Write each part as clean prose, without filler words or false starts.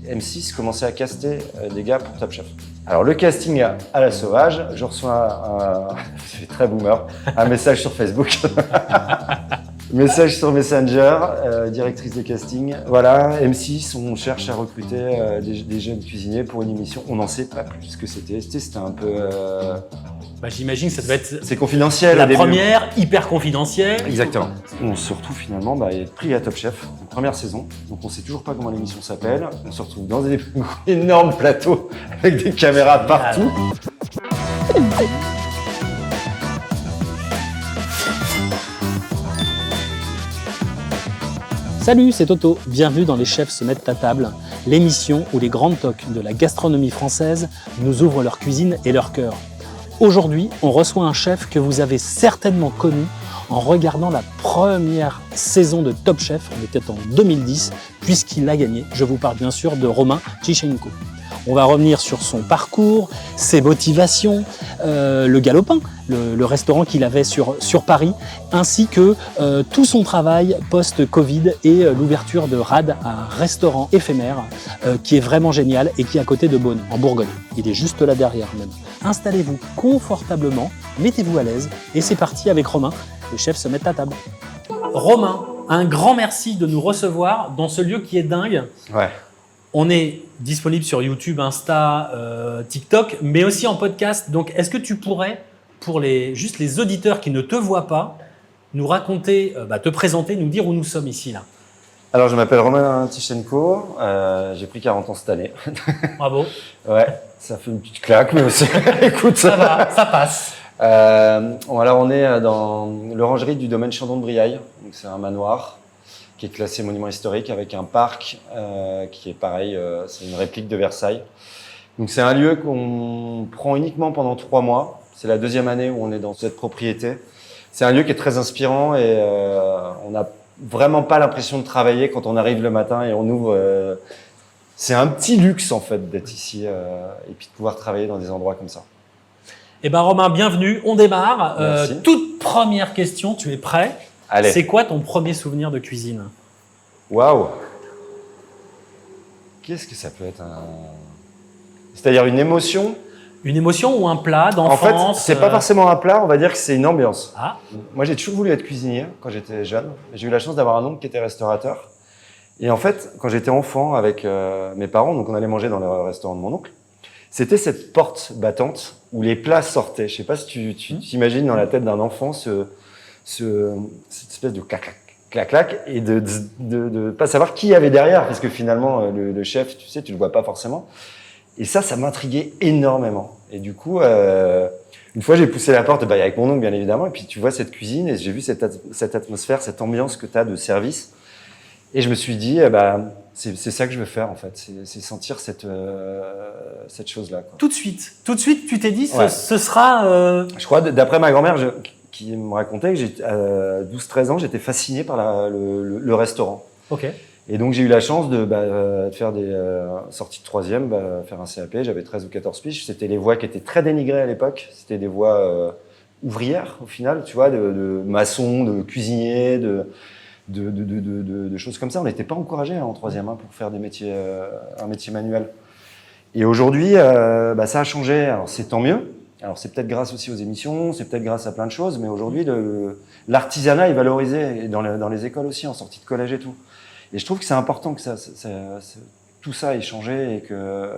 M6 commençait à caster des gars pour Top Chef. Alors le casting à la sauvage, je reçois c'est très boomer, un message sur Facebook. Message sur Messenger, directrice de casting. Voilà, M6, on cherche à recruter des jeunes cuisiniers pour une émission. On n'en sait pas plus ce que c'était. C'était un peu... J'imagine que ça devait être c'est confidentiel. la première, hyper confidentielle. Exactement. On se retrouve finalement à être pris à Top Chef, première saison. Donc on sait toujours pas comment l'émission s'appelle. On se retrouve dans des énormes plateaux avec des caméras partout. Salut, c'est Toto. Bienvenue dans Les Chefs se mettent à table, l'émission où les grandes toques de la gastronomie française nous ouvrent leur cuisine et leur cœur. Aujourd'hui, on reçoit un chef que vous avez certainement connu en regardant la première saison de Top Chef. On était en 2010, puisqu'il l'a gagné. Je vous parle bien sûr de Romain Tchichenko. On va revenir sur son parcours, ses motivations, le Galopin, le restaurant qu'il avait sur Paris, ainsi que tout son travail post-Covid et l'ouverture de RAD, un restaurant éphémère qui est vraiment génial et qui est à côté de Beaune, en Bourgogne. Il est juste là derrière même. Installez-vous confortablement, mettez-vous à l'aise et c'est parti avec Romain. Les chefs se mettent à table. Romain, un grand merci de nous recevoir dans ce lieu qui est dingue. Ouais. On est disponible sur YouTube, Insta, TikTok, mais aussi en podcast. Donc, est-ce que tu pourrais, pour juste les auditeurs qui ne te voient pas, nous raconter, te présenter, nous dire où nous sommes ici, là? Alors, je m'appelle Romain Tchichenko. J'ai pris 40 ans cette année. Bravo. Ouais, ça fait une petite claque, mais aussi, écoute. Ça va, ça passe. Alors, on est dans l'orangerie du domaine Chandon de Briaille. Donc, c'est un manoir qui est classé monument historique avec un parc qui est pareil, c'est une réplique de Versailles. Donc c'est un lieu qu'on prend uniquement pendant 3 mois. C'est la 2e année où on est dans cette propriété. C'est un lieu qui est très inspirant et on n'a vraiment pas l'impression de travailler quand on arrive le matin et on ouvre. C'est un petit luxe en fait d'être ici et puis de pouvoir travailler dans des endroits comme ça. Eh ben Romain, bienvenue. On démarre. Merci. Toute première question, tu es prêt? Allez. C'est quoi ton premier souvenir de cuisine? Waouh! Qu'est-ce que ça peut être C'est-à-dire une émotion? Une émotion ou un plat d'enfance? En fait, c'est pas forcément un plat, on va dire que c'est une ambiance. Ah. Moi, j'ai toujours voulu être cuisinier quand j'étais jeune. J'ai eu la chance d'avoir un oncle qui était restaurateur. Et en fait, quand j'étais enfant avec mes parents, donc on allait manger dans le restaurant de mon oncle, c'était cette porte battante où les plats sortaient. Je sais pas si tu t'imagines dans la tête d'un enfant cette espèce de clac-clac et de pas savoir qui y avait derrière, parce que finalement, le chef, tu sais, tu le vois pas forcément. Et ça m'intriguait énormément. Et du coup, une fois, j'ai poussé la porte, avec mon oncle, bien évidemment, et puis tu vois cette cuisine, et j'ai vu cette atmosphère, cette ambiance que tu as de service. Et je me suis dit, c'est ça que je veux faire, en fait. C'est sentir cette chose-là, quoi. Tout de suite, tu t'es dit, Ouais. ce sera... Je crois, d'après ma grand-mère, qui me racontait que à 12-13 ans, j'étais fasciné par le restaurant. Ok. Et donc, j'ai eu la chance de faire des sorties de 3e, faire un CAP. J'avais 13 ou 14 piges. C'était les voies qui étaient très dénigrées à l'époque. C'était des voies ouvrières, au final, tu vois, de maçons, de cuisiniers, de choses comme ça. On n'était pas encouragés en 3e pour faire des métiers, un métier manuel. Et aujourd'hui, ça a changé. Alors, c'est tant mieux. Alors, c'est peut-être grâce aussi aux émissions, c'est peut-être grâce à plein de choses, mais aujourd'hui, l'artisanat est valorisé, et dans les écoles aussi, en sortie de collège et tout. Et je trouve que c'est important que tout ça ait changé et que...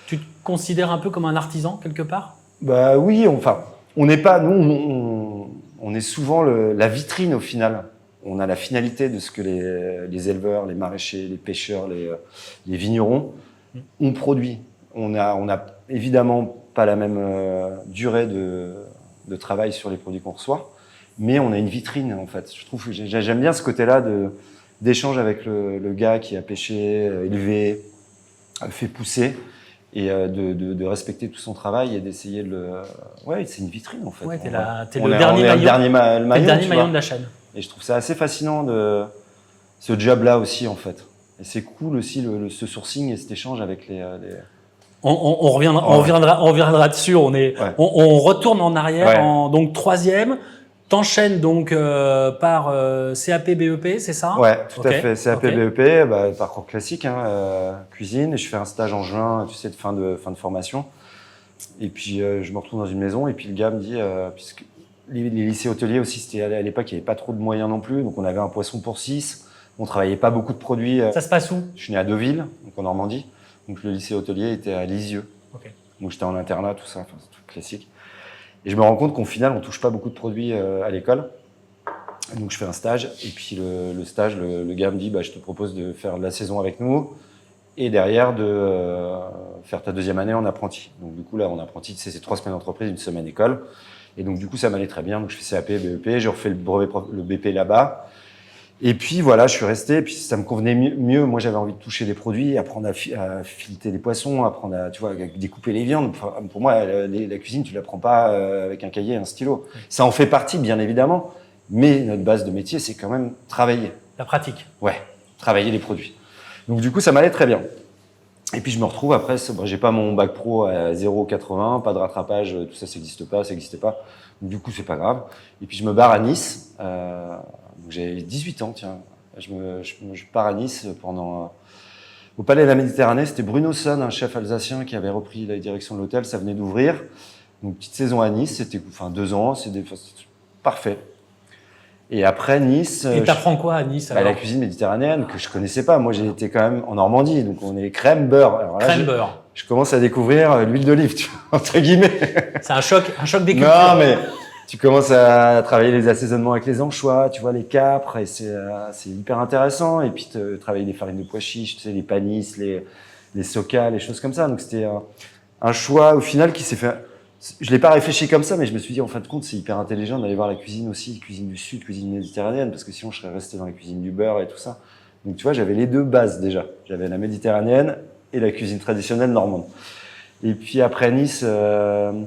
Tu te considères un peu comme un artisan, quelque part? Oui, on n'est pas... Nous, on est souvent la vitrine, au final. On a la finalité de ce que les éleveurs, les maraîchers, les pêcheurs, les vignerons ont produit. On a évidemment pas la même durée de travail sur les produits qu'on reçoit, mais on a une vitrine, en fait. Je trouve que j'aime bien ce côté-là d'échange avec le gars qui a pêché, élevé, fait pousser, et de respecter tout son travail et d'essayer de le... Ouais, c'est une vitrine, en fait. Ouais, t'es le dernier maillon de la chaîne. Et je trouve ça assez fascinant ce job-là aussi, en fait. Et c'est cool aussi ce sourcing et cet échange avec les... On reviendra dessus. On retourne en arrière. Ouais. Donc 3e, T'enchaînes donc par CAP, BEP, c'est ça? Ouais, tout à Ok, fait. CAP, ok. BEP, parcours classique, cuisine. Et je fais un stage en juin, tu sais, de fin de formation. Et puis, je me retrouve dans une maison. Et puis, le gars me dit, puisque les lycées hôteliers aussi, c'était à l'époque, il n'y avait pas trop de moyens non plus. Donc, on avait un poisson pour 6. On travaillait pas beaucoup de produits. Ça se passe où? Je suis né à Deauville, donc en Normandie. Donc, le lycée hôtelier était à Lisieux. Ok. Donc, j'étais en internat, tout ça, enfin, c'est tout classique. Et je me rends compte qu'au final, on touche pas beaucoup de produits à l'école. Donc, je fais un stage. Et puis, le stage, le gars me dit, je te propose de faire la saison avec nous et derrière de faire ta deuxième année en apprenti. Donc, du coup, là, en apprenti, c'est 3 semaines d'entreprise, 1 semaine école. Et donc, du coup, ça m'allait très bien. Donc, je fais CAP, BEP, j'ai refait le BP là-bas. Et puis, voilà, je suis resté. Et puis, ça me convenait mieux. Moi, j'avais envie de toucher des produits, apprendre à fileter des poissons, apprendre à, tu vois, à découper les viandes. Enfin, pour moi, la cuisine, tu l'apprends pas avec un cahier et un stylo. Ça en fait partie, bien évidemment. Mais notre base de métier, c'est quand même travailler. La pratique. Ouais, travailler les produits. Donc, du coup, ça m'allait très bien. Et puis, je me retrouve après, j'ai pas mon bac pro à 0,80, pas de rattrapage, tout ça, ça n'existait pas. Donc, du coup, c'est pas grave. Et puis, je me barre à Nice. Donc, j'ai 18 ans, tiens. Je pars à Nice au Palais de la Méditerranée. C'était Bruno Son, un chef alsacien qui avait repris la direction de l'hôtel. Ça venait d'ouvrir. Donc, petite saison à Nice. C'était 2 ans. C'était parfait. Et après Nice. Et t'apprends quoi à Nice alors? La cuisine méditerranéenne que je connaissais pas. Moi, j'ai été quand même en Normandie, donc on est crème beurre. Alors là, crème beurre. Je commence à découvrir l'huile d'olive, tu vois, entre guillemets. C'est un choc des cultures. Non, mais tu commences à travailler les assaisonnements avec les anchois, tu vois, les capres, et c'est hyper intéressant. Et puis travailler les farines de pois chiches, tu sais, les panisses, les socas, les choses comme ça. Donc c'était un choix au final qui s'est fait. Je l'ai pas réfléchi comme ça, mais je me suis dit, en fin de compte, c'est hyper intelligent d'aller voir la cuisine aussi, cuisine du Sud, cuisine méditerranéenne, parce que sinon, je serais resté dans la cuisine du beurre et tout ça. Donc, tu vois, j'avais les 2 bases déjà. J'avais la méditerranéenne et la cuisine traditionnelle normande. Et puis après Nice, je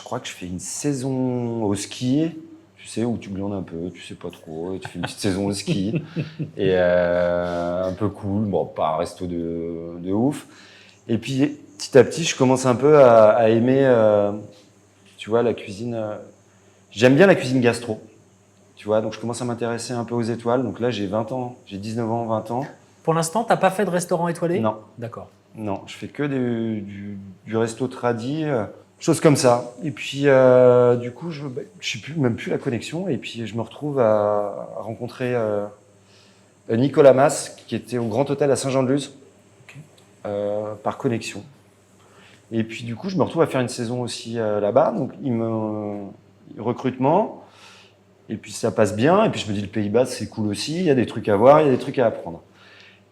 crois que je fais une saison au ski, tu sais, où tu glandes un peu, tu sais pas trop, et tu fais une petite saison au ski, et un peu cool, bon, pas un resto de ouf. Et puis, petit à petit, je commence un peu à aimer, tu vois, la cuisine. J'aime bien la cuisine gastro, tu vois, donc je commence à m'intéresser un peu aux étoiles. Donc là, j'ai 20 ans, j'ai 19 ans, 20 ans. Pour l'instant, t'as pas fait de restaurant étoilé? Non. D'accord. Non, je fais que du resto tradi, choses comme ça. Et puis, du coup, je sais même plus la connexion. Et puis, je me retrouve à rencontrer Nicolas Mas, qui était au Grand Hôtel à Saint-Jean-de-Luz, par connexion. Et puis, du coup, je me retrouve à faire une saison aussi là-bas. Donc, recrutement. Et puis, ça passe bien. Et puis, je me dis, le Pays Basque, c'est cool aussi. Il y a des trucs à voir, il y a des trucs à apprendre.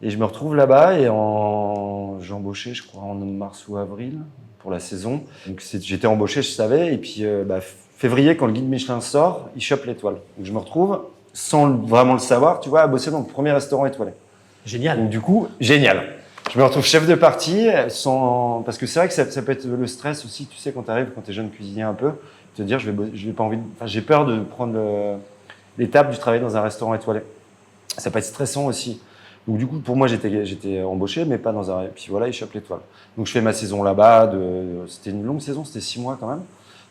Et je me retrouve là-bas et j'ai embauché, je crois, en mars ou avril pour la saison. Donc, j'étais embauché, je savais. Et puis, février, quand le guide Michelin sort, il chope l'étoile. Donc, je me retrouve, sans vraiment le savoir, tu vois, à bosser dans le premier restaurant étoilé. Génial. Donc, du coup, génial. Je me retrouve chef de partie, parce que c'est vrai que ça peut être le stress aussi, tu sais, quand tu arrives, quand tu es jeune cuisinier un peu, te dire, j'ai peur de prendre l'étape du travail dans un restaurant étoilé. Ça peut être stressant aussi. Donc du coup, pour moi, j'étais embauché, mais pas dans un. Puis voilà, il chope l'étoile. Donc je fais ma saison là-bas. C'était une longue saison, c'était 6 mois quand même.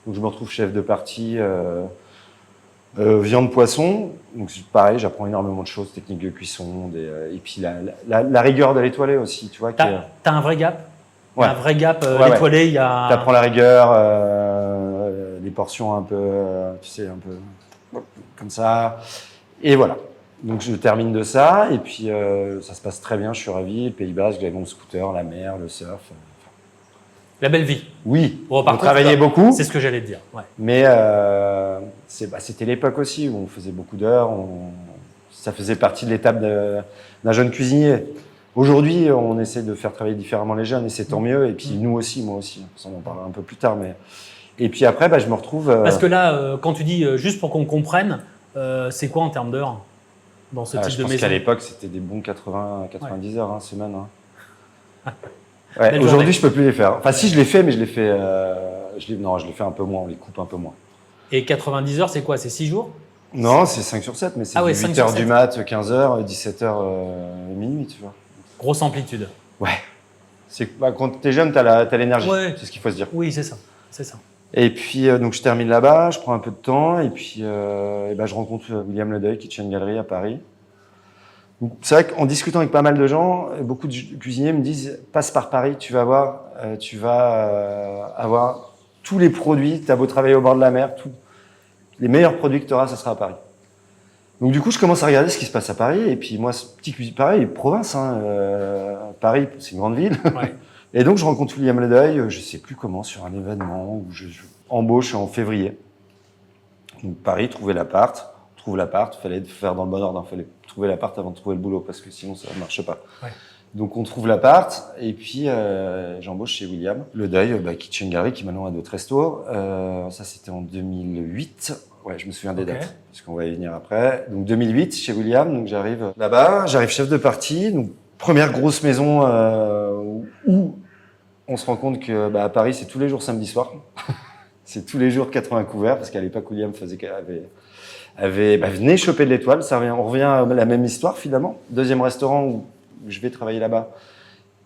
Donc je me retrouve chef de partie. Viande, poisson, donc pareil, j'apprends énormément de choses, techniques de cuisson, et puis la rigueur de l'étoilé aussi, tu vois. T'as un vrai gap. Ouais. Un vrai gap, l'étoilé, il y a. T'apprends la rigueur, les portions un peu, tu sais, un peu comme ça, et voilà. Donc je termine de ça, et puis ça se passe très bien, je suis ravi. Le Pays Basque, j'avais mon scooter, la mer, le surf. La belle vie. Oui, bon, on travaillait beaucoup. C'est ce que j'allais te dire. Ouais. Mais c'était l'époque aussi où on faisait beaucoup d'heures. Ça faisait partie de l'étape d'un jeune cuisinier. Aujourd'hui, on essaie de faire travailler différemment les jeunes et c'est tant mieux. Et puis nous aussi, moi aussi. Ça, on en parlera un peu plus tard. Et puis après, je me retrouve… Parce que là, quand tu dis, juste pour qu'on comprenne, c'est quoi en termes d'heures dans ce type de maison? Je pense qu'à l'époque, c'était des bons 90 heures, semaine. Ouais, aujourd'hui, je peux plus les faire. Enfin, si je les fais, mais je les fais un peu moins, on les coupe un peu moins. Et 90 heures, c'est quoi? C'est 6 jours? Non, c'est 5 sur 7, mais c'est 8 heures du mat, 15 heures, 17 heures minuit, tu vois. Grosse amplitude. Ouais. Quand t'es jeune, t'as l'énergie. Ouais. C'est ce qu'il faut se dire. Oui, c'est ça. C'est ça. Et puis, donc, je termine là-bas, je prends un peu de temps, et puis, je rencontre William Ledeuil, Kitchen Gallery à Paris. Donc, c'est vrai qu'en discutant avec pas mal de gens, beaucoup de cuisiniers me disent, passe par Paris, tu vas voir, tu vas avoir tous les produits, tu as beau travailler au bord de la mer, les meilleurs produits que tu auras, ça sera à Paris. Donc, du coup, je commence à regarder ce qui se passe à Paris, et puis, moi, ce petit cuisine, pareil, province, hein, Paris, c'est une grande ville. Ouais. Et donc, je rencontre William Ledeuil, je sais plus comment, sur un événement où je embauche en février. Donc, Paris, trouver l'appart, fallait faire dans le bon ordre, fallait trouver l'appart avant de trouver le boulot, parce que sinon, ça ne marche pas. Ouais. Donc, on trouve l'appart, et puis, j'embauche chez William Ledeuil, Kitchen Gallery, qui maintenant a d'autres restos. Ça, c'était en 2008. Ouais, je me souviens des dates, parce qu'on va y venir après. Donc, 2008, chez William, donc j'arrive là-bas, j'arrive chef de partie, donc, première grosse maison où on se rend compte que à Paris, c'est tous les jours samedi soir. C'est tous les jours 80 couverts, parce qu'à l'époque, William venait choper de l'étoile. On revient à la même histoire, finalement. Deuxième restaurant où je vais travailler là-bas,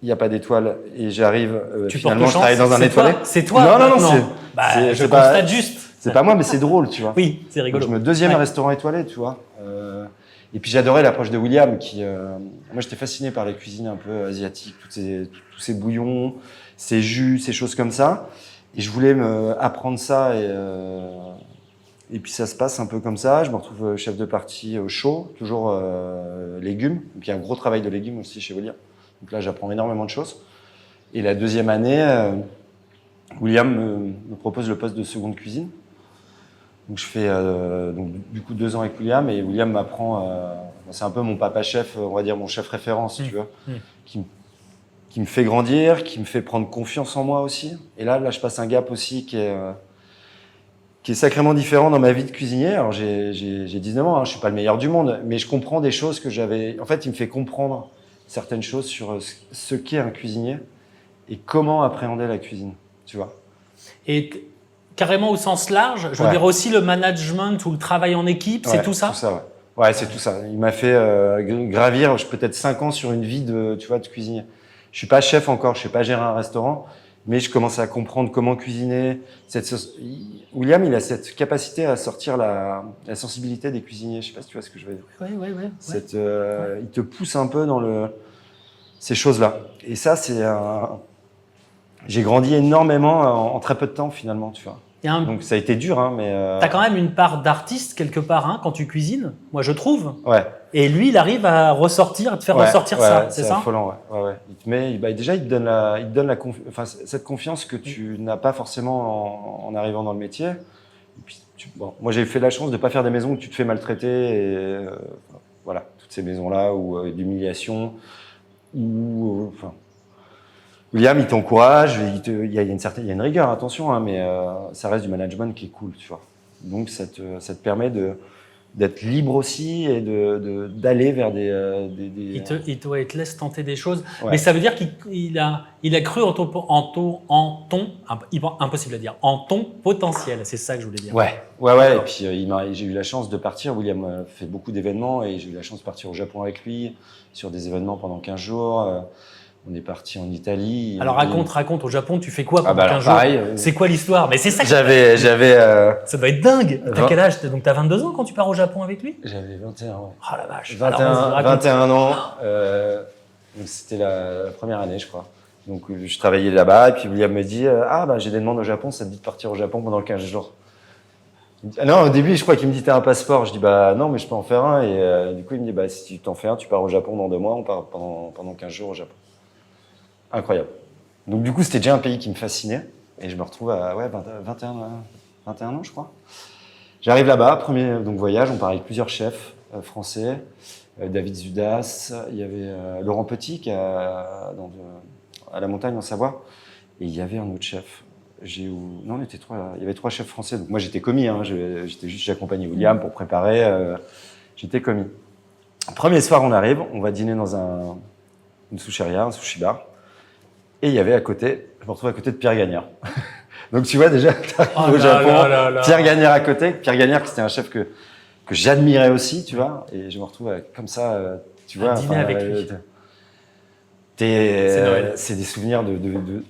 il n'y a pas d'étoile. Et j'arrive, finalement, je travaille dans un étoilé. C'est toi? Non, je constate juste. C'est pas moi, mais c'est drôle, tu vois. Oui, c'est rigolo. Donc, deuxième restaurant étoilé, tu vois. Et puis j'adorais l'approche de William, moi j'étais fasciné par les cuisines un peu asiatiques, tous ces bouillons, ces jus, ces choses comme ça. Et je voulais apprendre ça, et puis ça se passe un peu comme ça. Je me retrouve chef de partie au chaud, toujours légumes. Donc il y a un gros travail de légumes aussi chez William. Donc là j'apprends énormément de choses. Et la deuxième année, William me propose le poste de seconde cuisine. Donc je fais du coup 2 ans avec William, et William m'apprend, c'est un peu mon papa chef, on va dire mon chef référence, tu vois, qui me fait grandir, qui me fait prendre confiance en moi aussi. Et là je passe un gap aussi qui est sacrément différent dans ma vie de cuisinier. Alors j'ai 19 ans, je suis pas le meilleur du monde, mais je comprends des choses que j'avais. En fait, il me fait comprendre certaines choses sur ce qu'est un cuisinier et comment appréhender la cuisine, tu vois. Et carrément au sens large, je veux dire aussi le management ou le travail en équipe, c'est tout ça? Tout ça, ouais, c'est tout ça. Il m'a fait gravir peut-être 5 ans sur une vie de cuisinier. Je suis pas chef encore, je sais pas gérer un restaurant, mais je commence à comprendre comment cuisiner. William, il a cette capacité à sortir la sensibilité des cuisiniers. Je sais pas si tu vois ce que je veux dire. Ouais. Il te pousse un peu dans ces choses-là. Et ça, j'ai grandi énormément en très peu de temps finalement, tu vois. Donc ça a été dur, hein, mais... T'as quand même une part d'artiste quelque part, hein, quand tu cuisines, moi je trouve. Ouais. Et lui, il arrive à te faire ressortir ça, c'est ça? Affolant, ouais. Déjà, il te donne cette confiance que tu n'as pas forcément en arrivant dans le métier. Et puis, moi, j'ai fait la chance de ne pas faire des maisons où tu te fais maltraiter, et voilà, toutes ces maisons-là, ou d'humiliation, William, il t'encourage, il y a une rigueur, attention, hein, mais ça reste du management qui est cool, tu vois. Donc, ça te permet d'être libre aussi et d'aller vers des... Il te laisse tenter des choses. Ouais. Mais ça veut dire qu'il a cru en ton impossible à dire, en ton potentiel. C'est ça que je voulais dire. Ouais. Et puis, j'ai eu la chance de partir. William fait beaucoup d'événements, et j'ai eu la chance de partir au Japon avec lui sur des événements pendant 15 jours. On est parti en Italie. Alors raconte, au Japon, tu fais quoi pendant 15 jours? Pareil, c'est quoi l'histoire? Mais c'est ça que j'avais ça doit être dingue. T'as quel âge? Donc t'as 22 ans quand tu pars au Japon avec lui? J'avais 21 ans. Oh la vache. 21 ans. Donc c'était la première année, je crois. Donc je travaillais là-bas, et puis William me dit j'ai des demandes au Japon, ça te dit de partir au Japon pendant 15 jours. Non, au début, je crois qu'il me dit t'as un passeport. Je dis non, mais je peux en faire un. Et du coup, il me dit si tu t'en fais un, tu pars au Japon dans 2 mois, on part pendant 15 jours au Japon. Incroyable. Donc du coup, c'était déjà un pays qui me fascinait, et je me retrouve à 21 ans, je crois. J'arrive là-bas, premier voyage, on part avec plusieurs chefs français, David Zudas, il y avait Laurent Petit qui à la montagne en Savoie, et il y avait un autre chef. On était 3. Il y avait 3 chefs français. Donc moi j'étais commis, hein, j'accompagnais William pour préparer. J'étais commis. Premier soir, on arrive, on va dîner dans une sushiria, un sushi bar. Et il y avait je me retrouve à côté de Pierre Gagnard. Donc tu vois déjà, au Japon, Pierre Gagnard à côté. Pierre Gagnard, qui était un chef que j'admirais aussi, tu vois. Et je me retrouve comme ça, tu vois. Dîner avec lui. C'est des souvenirs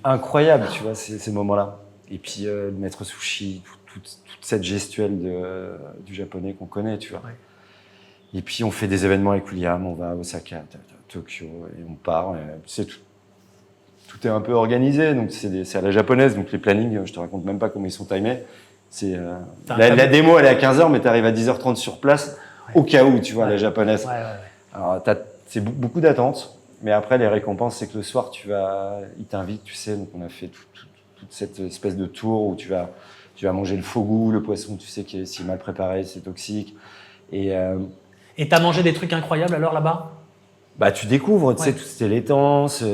incroyables, tu vois, ces moments-là. Et puis le maître sushi, toute cette gestuelle du japonais qu'on connaît, tu vois. Ouais. Et puis on fait des événements avec William, on va à Osaka, Tokyo, et on part. Tout est un peu organisé, donc c'est à la japonaise, donc les plannings, je te raconte même pas comment ils sont timés. La démo, elle est à 15h, mais tu arrives à 10h30 sur place, au cas où, tu vois, la japonaise. Ouais. Alors, c'est beaucoup d'attente, mais après, les récompenses, c'est que le soir, ils t'invitent, tu sais, donc on a fait toute cette espèce de tour où tu vas manger le fogu, le poisson, tu sais, qui est si mal préparé, c'est toxique. Et t'as mangé des trucs incroyables alors là-bas? bah, tu découvres, tu sais, toutes ces laitances,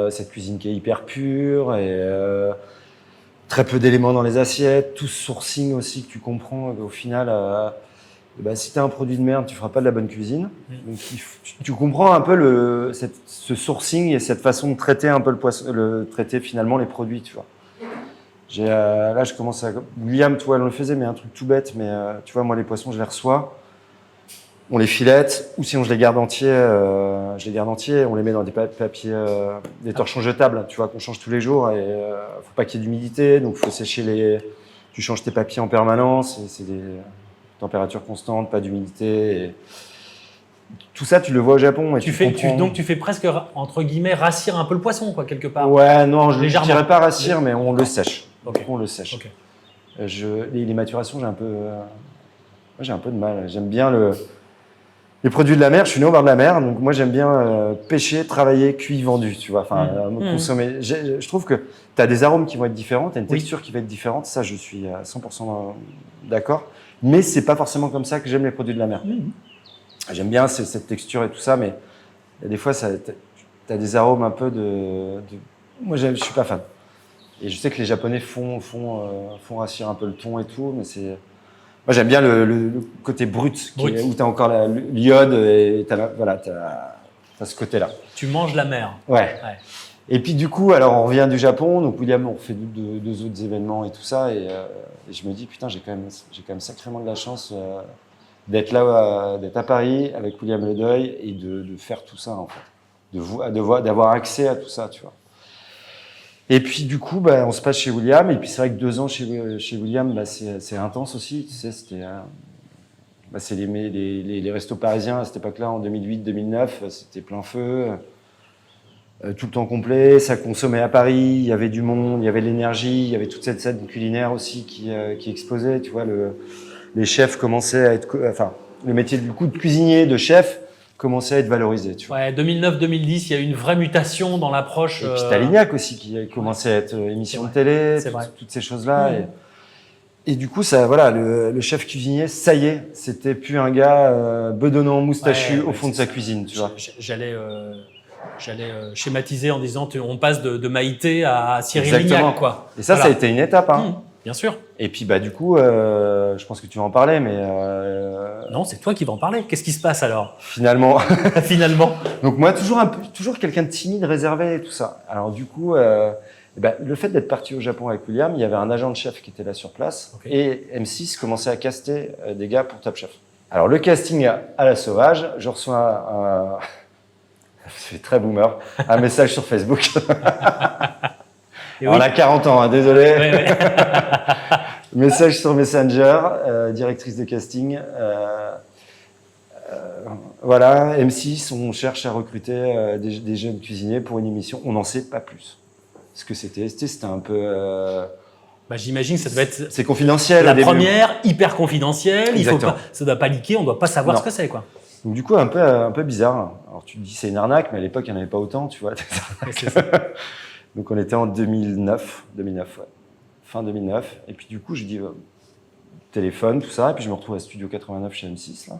cette cuisine qui est hyper pure, et très peu d'éléments dans les assiettes, tout ce sourcing aussi que tu comprends, au final, bah, si tu as un produit de merde, tu feras pas de la bonne cuisine. Donc, tu comprends un peu ce sourcing et cette façon de traiter un peu le poisson, traiter finalement les produits, tu vois. Là, je commence à... William, toi, on le faisait, mais un truc tout bête, mais tu vois, moi, les poissons, je les reçois, on les filette, ou sinon je les garde entiers, on les met dans des papiers, des torchons jetables, tu vois, qu'on change tous les jours, et faut pas qu'il y ait d'humidité, donc faut sécher tu changes tes papiers en permanence, et c'est des températures constantes, pas d'humidité, et tout ça, tu le vois au Japon. Et donc tu fais presque, entre guillemets, rassir un peu le poisson, quoi, quelque part. Ouais, non, je ne dirais pas rassir, mais on le sèche. Okay. On le sèche. Okay. Les maturations, j'ai un peu de mal. J'aime bien les produits de la mer. Je suis né au bord de la mer, donc moi j'aime bien pêcher, travailler, cuit, vendu, tu vois. Consommer. Je trouve que tu as des arômes qui vont être différents, tu as une texture qui va être différente. Ça, je suis à 100% d'accord. Mais c'est pas forcément comme ça que j'aime les produits de la mer. J'aime bien cette texture et tout ça, mais des fois, tu as des arômes un peu Moi, je suis pas fan. Et je sais que les Japonais font rassir un peu le thon et tout, mais moi, j'aime bien le côté brut. Où tu as encore l'iode et t'as ce côté-là. Tu manges la mer. Ouais. Et puis, du coup, alors, on revient du Japon. Donc, William, on refait deux autres événements et tout ça. Et je me dis, putain, j'ai quand même sacrément de la chance d'être là, d'être à Paris avec William Ledeuil et de faire tout ça, en fait. D'avoir accès à tout ça, tu vois. Et puis, du coup, on se passe chez William. Et puis, c'est vrai que 2 ans chez William, c'est intense aussi. Tu sais, c'est les restos parisiens à cette époque-là, en 2008-2009. C'était plein feu. Tout le temps complet. Ça consommait à Paris. Il y avait du monde, il y avait de l'énergie. Il y avait toute cette scène culinaire aussi qui explosait. Tu vois, les chefs commençaient à être... le métier du coup de cuisinier, de chef, commençait à être valorisé. Tu vois. Ouais, 2009-2010, il y a eu une vraie mutation dans l'approche. Et puis t'as Lignac aussi qui commençait à être émission de télé, toutes ces choses-là. Et du coup, ça, voilà, le chef cuisinier, ça y est, c'était plus un gars bedonnant, moustachu au fond de sa cuisine. Tu vois. J'allais schématiser en disant on passe de Maïté à Cyril Lignac, quoi. Et ça a été une étape. Hein. Bien sûr. Et puis du coup, je pense que tu vas en parler, mais non, c'est toi qui vas en parler. Qu'est-ce qui se passe alors? Finalement. Donc moi, toujours quelqu'un de timide, réservé et tout ça. Alors du coup, le fait d'être parti au Japon avec William, il y avait un agent de chef qui était là sur place, et M6 commençait à caster des gars pour Top Chef. Alors le casting à la sauvage, je reçois c'est très boomer, un message sur Facebook. On a 40 ans, hein, désolé. Oui. Message sur Messenger, directrice de casting. Voilà, M6, on cherche à recruter des jeunes cuisiniers pour une émission. On n'en sait pas plus. Ce que c'était un peu... j'imagine que ça devait être... C'est confidentiel. La première, hyper confidentielle. Exactement. Ça ne doit pas leaker, on ne doit pas savoir ce que c'est, quoi. Donc du coup, un peu bizarre. Alors tu te dis c'est une arnaque, mais à l'époque, il n'y en avait pas autant, tu vois. C'est ça. Donc on était en 2009, fin 2009. Et puis du coup, je dis téléphone, tout ça. Et puis je me retrouve à Studio 89 chez M6. Là.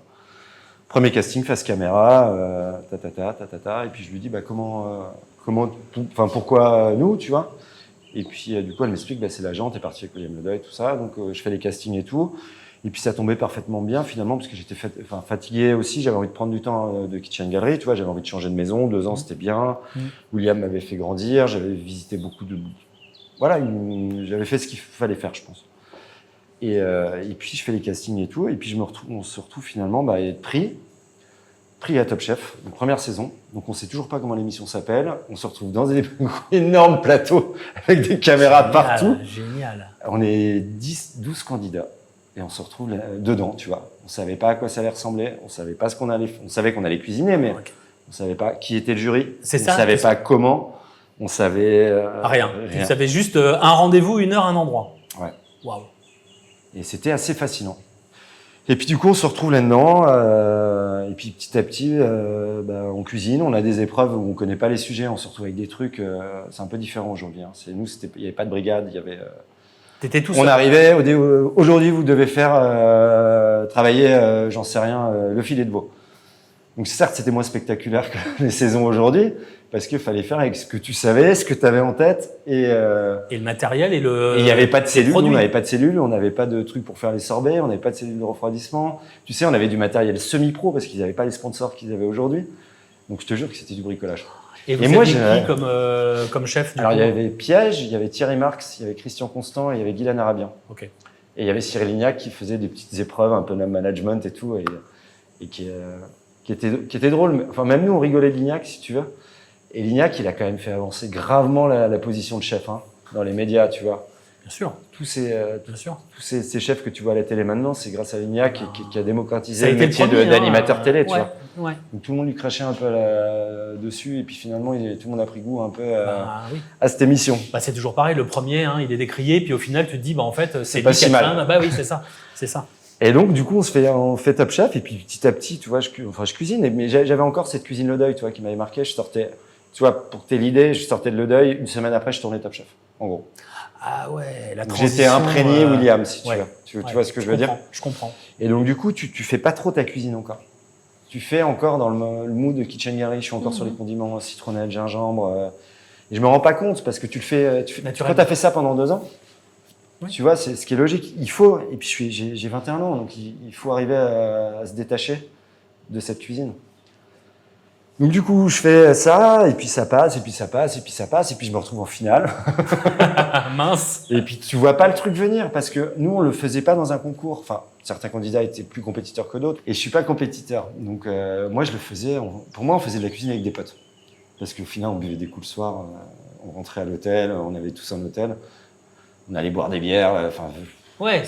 Premier casting, face caméra, Et puis je lui dis pourquoi nous, tu vois. Et puis du coup, elle m'explique c'est l'agent, t'es parti avec William Ledeuil, tout ça. Donc je fais les castings et tout. Et puis ça tombait parfaitement bien finalement parce que j'étais fatigué aussi, j'avais envie de prendre du temps de Kitchen Gallery, tu vois, j'avais envie de changer de maison, 2 ans c'était bien. William m'avait fait grandir, j'avais visité beaucoup de... Voilà, j'avais fait ce qu'il fallait faire, je pense. Et puis je fais les castings et tout, et puis on se retrouve finalement à être pris pris à Top Chef, donc première saison. Donc on sait toujours pas comment l'émission s'appelle. On se retrouve dans des énormes plateaux avec des caméras partout. Génial. On est 12 candidats et on se retrouve dedans, tu vois. On savait pas à quoi ça allait ressembler. On savait pas ce qu'on allait. On savait qu'on allait cuisiner, mais on savait pas qui était le jury. C'est on ça. savait pas comment. On savait rien. Tu savais juste un rendez-vous, une heure, un endroit. Ouais. Waouh. Et c'était assez fascinant. Et puis du coup, on se retrouve là-dedans. Et puis petit à petit, on cuisine. On a des épreuves où on connaît pas les sujets. On se retrouve avec des trucs. C'est un peu différent aujourd'hui. Hein. Il y avait pas de brigade. Il y avait. T'étais tout seul. On arrivait. Aujourd'hui, vous devez faire travailler, j'en sais rien, le filet de veau. Donc certes, c'était moins spectaculaire que les saisons aujourd'hui, parce qu'il fallait faire avec ce que tu savais, ce que tu avais en tête. Et le matériel et le. il n'y avait pas de cellules, on n'avait pas de cellules, on n'avait pas de trucs pour faire les sorbets, on n'avait pas de cellules de refroidissement. Tu sais, on avait du matériel semi-pro parce qu'ils n'avaient pas les sponsors qu'ils avaient aujourd'hui. Donc je te jure que c'était du bricolage. Et vous aviez qui comme chef Alors il y avait Piège, il y avait Thierry Marx, il y avait Christian Constant et il y avait Guylaine Arabian. Ok. Et il y avait Cyril Lignac qui faisait des petites épreuves, un peu de management et tout, et qui était drôle. Mais, enfin, même nous, on rigolait de Lignac, si tu veux. Et Lignac, il a quand même fait avancer gravement la position de chef, hein, dans les médias, tu vois. Bien sûr. Tous ces chefs que tu vois à la télé maintenant, c'est grâce à Lignac qui a démocratisé le été métier d'animateur télé, tu vois. Ouais. Donc tout le monde lui crachait un peu dessus, et puis finalement, tout le monde a pris goût un peu à cette émission. C'est toujours pareil, le premier, il est décrié, puis au final, tu te dis, en fait, c'est pas si mal. Bah oui, c'est ça. C'est ça. Et donc, du coup, on fait Top Chef, et puis petit à petit, tu vois, je cuisine, mais j'avais encore cette cuisine Le Deuil, tu vois, qui m'avait marqué. Je sortais, tu vois, pour que t'aies l'idée, je sortais de Le Deuil, une semaine après, je tournais Top Chef, en gros. Ah ouais, la transition. J'étais imprégné William, si tu veux. Tu vois ce que je veux dire? Je comprends. Et donc, du coup, tu fais pas trop ta cuisine encore. Tu fais encore dans le mood de Kitchen Gary, je suis encore sur les condiments, citronnelle, gingembre. Et je me rends pas compte, parce que tu le fais, quand t'as fait ça pendant 2 ans, tu vois, c'est ce qui est logique. Il faut, et puis j'ai 21 ans, donc il faut arriver à se détacher de cette cuisine. Donc du coup, je fais ça, et puis ça passe, et puis ça passe, et puis ça passe, et puis je me retrouve en finale. Mince. Et puis tu vois pas le truc venir, parce que nous, on le faisait pas dans un concours. Enfin, certains candidats étaient plus compétiteurs que d'autres, et je suis pas compétiteur. Donc moi, je le faisais, pour moi, on faisait de la cuisine avec des potes. Parce qu'au final, on buvait des coups le soir, on rentrait à l'hôtel, on avait tous un hôtel. On allait boire des bières. Ouais,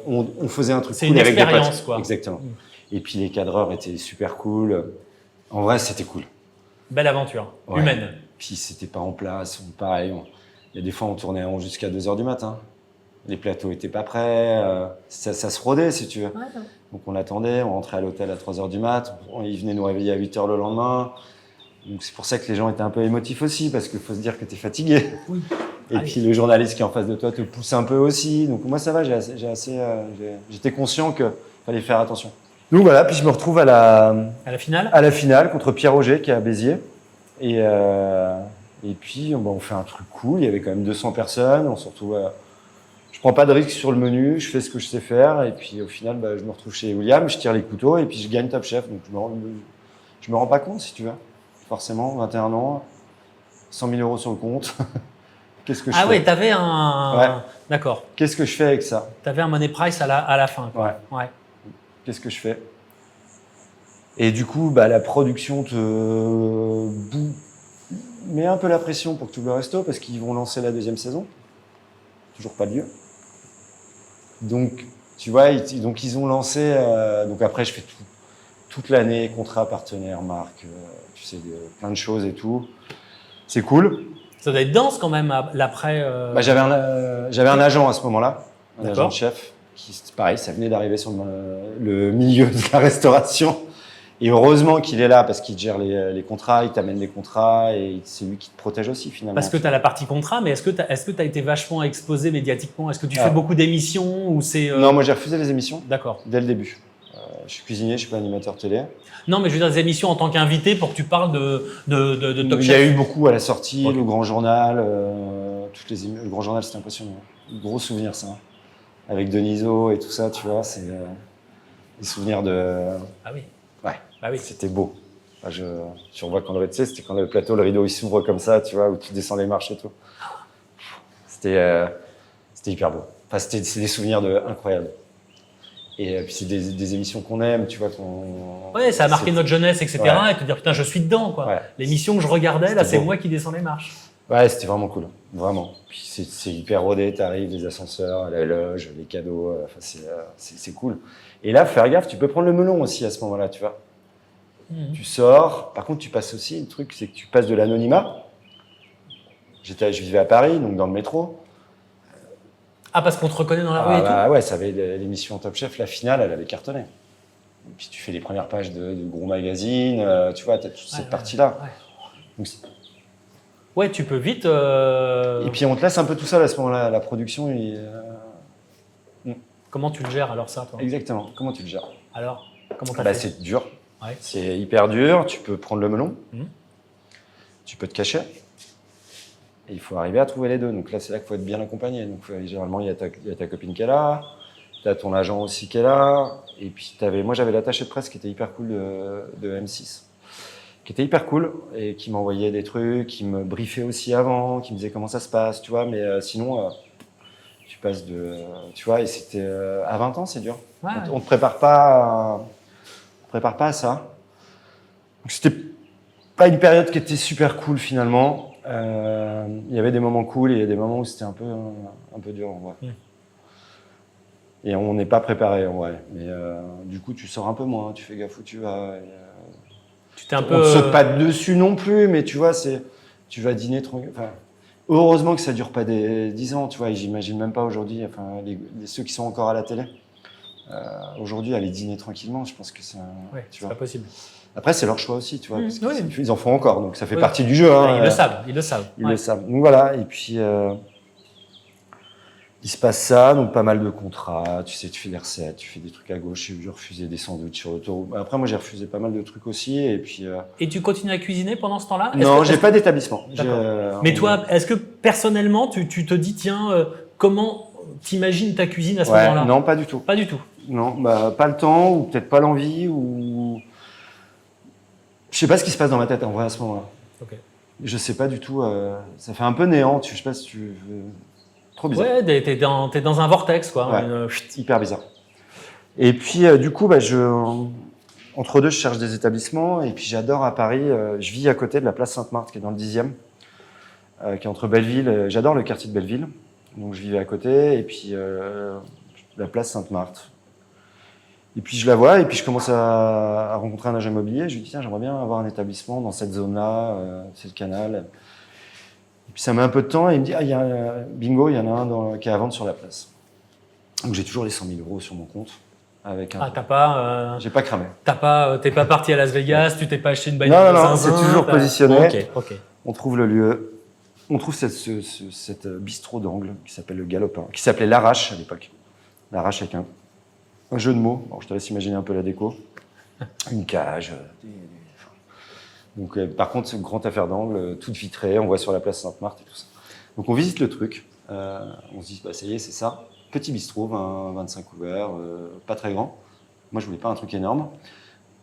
on faisait un truc c'est cool une avec des expérience, potes. quoi. Exactement. Et puis les cadreurs étaient super cool. En vrai, c'était cool. Belle aventure, humaine. Puis c'était pas en place. Pareil, il y a des fois, on tournait jusqu'à 2h du matin. Les plateaux étaient pas prêts. Ça se rodait, si tu veux. Ouais. Donc on attendait, on rentrait à l'hôtel à 3h du mat. Ils venaient nous réveiller à 8h le lendemain. Donc c'est pour ça que les gens étaient un peu émotifs aussi, parce qu'il faut se dire que tu es fatigué. Oui. Et puis le journaliste qui est en face de toi te pousse un peu aussi. Donc moi ça va, j'étais conscient qu'il fallait faire attention. Donc voilà, puis je me retrouve à la finale. À la finale contre Pierre Auger qui est à Béziers. Et puis on fait un truc cool, il y avait quand même 200 personnes, on se retrouve je prends pas de risque sur le menu, je fais ce que je sais faire, et puis au final je me retrouve chez William, je tire les couteaux, et puis je gagne Top Chef. Donc je me rends pas compte, si tu veux. Forcément, 21 ans, 100 000 euros sur le compte. Qu'est-ce que je fais? Ah ouais, t'avais un... Ouais. D'accord. Qu'est-ce que je fais avec ça? T'avais un money price à la fin, quoi. Ouais. Qu'est-ce que je fais? Et du coup, la production met un peu la pression pour que tu ouvres le resto, parce qu'ils vont lancer la 2e saison. Toujours pas de lieu. Donc, tu vois, ils ont lancé... donc après, je fais toute l'année, contrat, partenaire, marque, tu sais, plein de choses et tout. C'est cool. Ça doit être dense quand même, l'après... J'avais un agent à ce moment-là, un agent de chef, qui, pareil, ça venait d'arriver sur le milieu de la restauration. Et heureusement qu'il est là, parce qu'il gère les contrats, il t'amène les contrats, et c'est lui qui te protège aussi, finalement. Parce que tu as la partie contrat, mais est-ce que tu as été vachement exposé médiatiquement? Est-ce que tu fais beaucoup d'émissions ou c'est Non, moi j'ai refusé les émissions. D'accord. Dès le début. Je suis cuisinier, je suis pas animateur télé. Non, mais je veux dire des émissions en tant qu'invité pour que tu parles de Top Chef. Il y a eu beaucoup à la sortie, le Grand Journal, le Grand Journal, c'était impressionnant. Gros souvenir, ça. Hein. Avec Denisot et tout ça, tu vois, c'est des souvenirs de... Ah oui. Ouais, ah oui. C'était beau. Tu revois quand c'était quand le plateau, le rideau, il s'ouvre comme ça, tu vois, où tu descends les marches et tout. C'était hyper beau. Enfin, c'est des souvenirs incroyables. Et puis c'est des émissions qu'on aime, tu vois. Ouais, ça a marqué notre jeunesse, etc. Ouais. Et te dire, putain, je suis dedans, quoi. Ouais. L'émission que je regardais, là, C'était c'est beau. moi qui descends les marches. Ouais, c'était vraiment cool, vraiment. Puis c'est hyper rodé, t'arrives, les ascenseurs, la loge, les cadeaux, enfin c'est cool. Et là, faire gaffe, tu peux prendre le melon aussi à ce moment-là, tu vois. Tu sors, par contre, tu passes aussi, le truc, c'est que tu passes de l'anonymat. Je vivais à Paris, donc dans le métro. Ah, parce qu'on te reconnaît dans la rue et Bah ouais, ça avait l'émission Top Chef, la finale, elle avait cartonné. Et puis tu fais les premières pages de gros magazines, tu vois, t'as toute cette partie-là. Ouais. Donc, Ouais, tu peux vite. et puis on te laisse un peu tout seul à ce moment-là, la production. Comment tu le gères alors, ça, toi? Exactement, comment tu le gères? Alors, comment t'as Bah, fait? c'est dur, Ouais. c'est hyper dur, tu peux prendre le melon, tu peux te cacher, et il faut arriver à trouver les deux. Donc là, c'est là qu'il faut être bien accompagné. Donc généralement, il y a ta copine qui est là, tu as ton agent aussi qui est là, et puis moi j'avais l'attaché de presse qui était hyper cool de M6. Qui était hyper cool et qui m'envoyait des trucs, qui me briefait aussi avant, qui me disait comment ça se passe, tu vois. Mais sinon, tu passes tu vois, et c'était à 20 ans, c'est dur. Ouais. On te prépare pas, à ça. Donc c'était pas une période qui était super cool finalement. Il y avait des moments cool et il y a des moments où c'était un peu dur en vrai. Et on n'est pas préparé en vrai. Mais du coup, tu sors un peu moins, tu fais gaffe où tu vas. Tu t'es un On peu. ne saute pas dessus non plus, mais tu vois, tu vas dîner tranquille. Enfin, heureusement que ça dure pas des 10 ans, tu vois. Et j'imagine même pas aujourd'hui, enfin, ceux qui sont encore à la télé, aujourd'hui, aller dîner tranquillement, je pense que c'est. Ouais, tu c'est vois. pas possible. Après, c'est leur choix aussi, tu vois. Parce que Oui. ils en font encore, donc ça fait Oui. partie du jeu. Hein, Ils le savent, ils le savent. Ils le savent. Donc voilà, et puis. Il se passe ça, donc pas mal de contrats, tu sais, tu fais des recettes, tu fais des trucs à gauche, j'ai refusé des sandwichs sur l'autoroute. Après, moi, j'ai refusé pas mal de trucs aussi, et puis... Et tu continues à cuisiner pendant ce temps-là? Non, j'ai pas d'établissement. D'accord. Mais toi, est-ce que personnellement, tu te dis, tiens, comment t'imagines ta cuisine à ce moment-là? Non, pas du tout. Pas du tout. Non, bah, pas le temps, ou peut-être pas l'envie, ou... Je sais pas ce qui se passe dans ma tête, en vrai, à ce moment-là. Ok. Je sais pas du tout, ça fait un peu néant, je sais pas si tu... Trop bizarre. Ouais, t'es dans un vortex, quoi. Ouais, hyper bizarre. Et puis, du coup, entre deux, je cherche des établissements. Et puis, j'adore à Paris. Je vis à côté de la place Sainte-Marthe, qui est dans le 10e, qui est entre Belleville. J'adore le quartier de Belleville. Donc, je vivais à côté. Et puis, la place Sainte-Marthe. Et puis, je la vois. Et puis, je commence à rencontrer un agent immobilier. Je lui dis, tiens, j'aimerais bien avoir un établissement dans cette zone-là. C'est le canal. Et puis, ça met un peu de temps. Et il me dit, bingo, il y en a un qui est à vendre sur la place. Donc, j'ai toujours les 100 000 € sur mon compte. T'as pas. J'ai pas cramé. T'es pas parti à Las Vegas, tu t'es pas acheté une bagnole de Non, 500, c'est toujours positionné. Ok. On trouve le lieu. On trouve cette bistrot d'angle qui s'appelle le Galopin, qui s'appelait l'Arrache à l'époque. L'Arrache avec un jeu de mots. Alors, je te laisse imaginer un peu la déco. Une cage. Donc, par contre, c'est une grande affaire d'angle, toute vitrée. On voit sur la place Sainte-Marthe et tout ça. Donc, on visite le truc. On se dit, ça y est, c'est ça. Petit bistrot, 25 couverts, pas très grand. Moi, je voulais pas un truc énorme.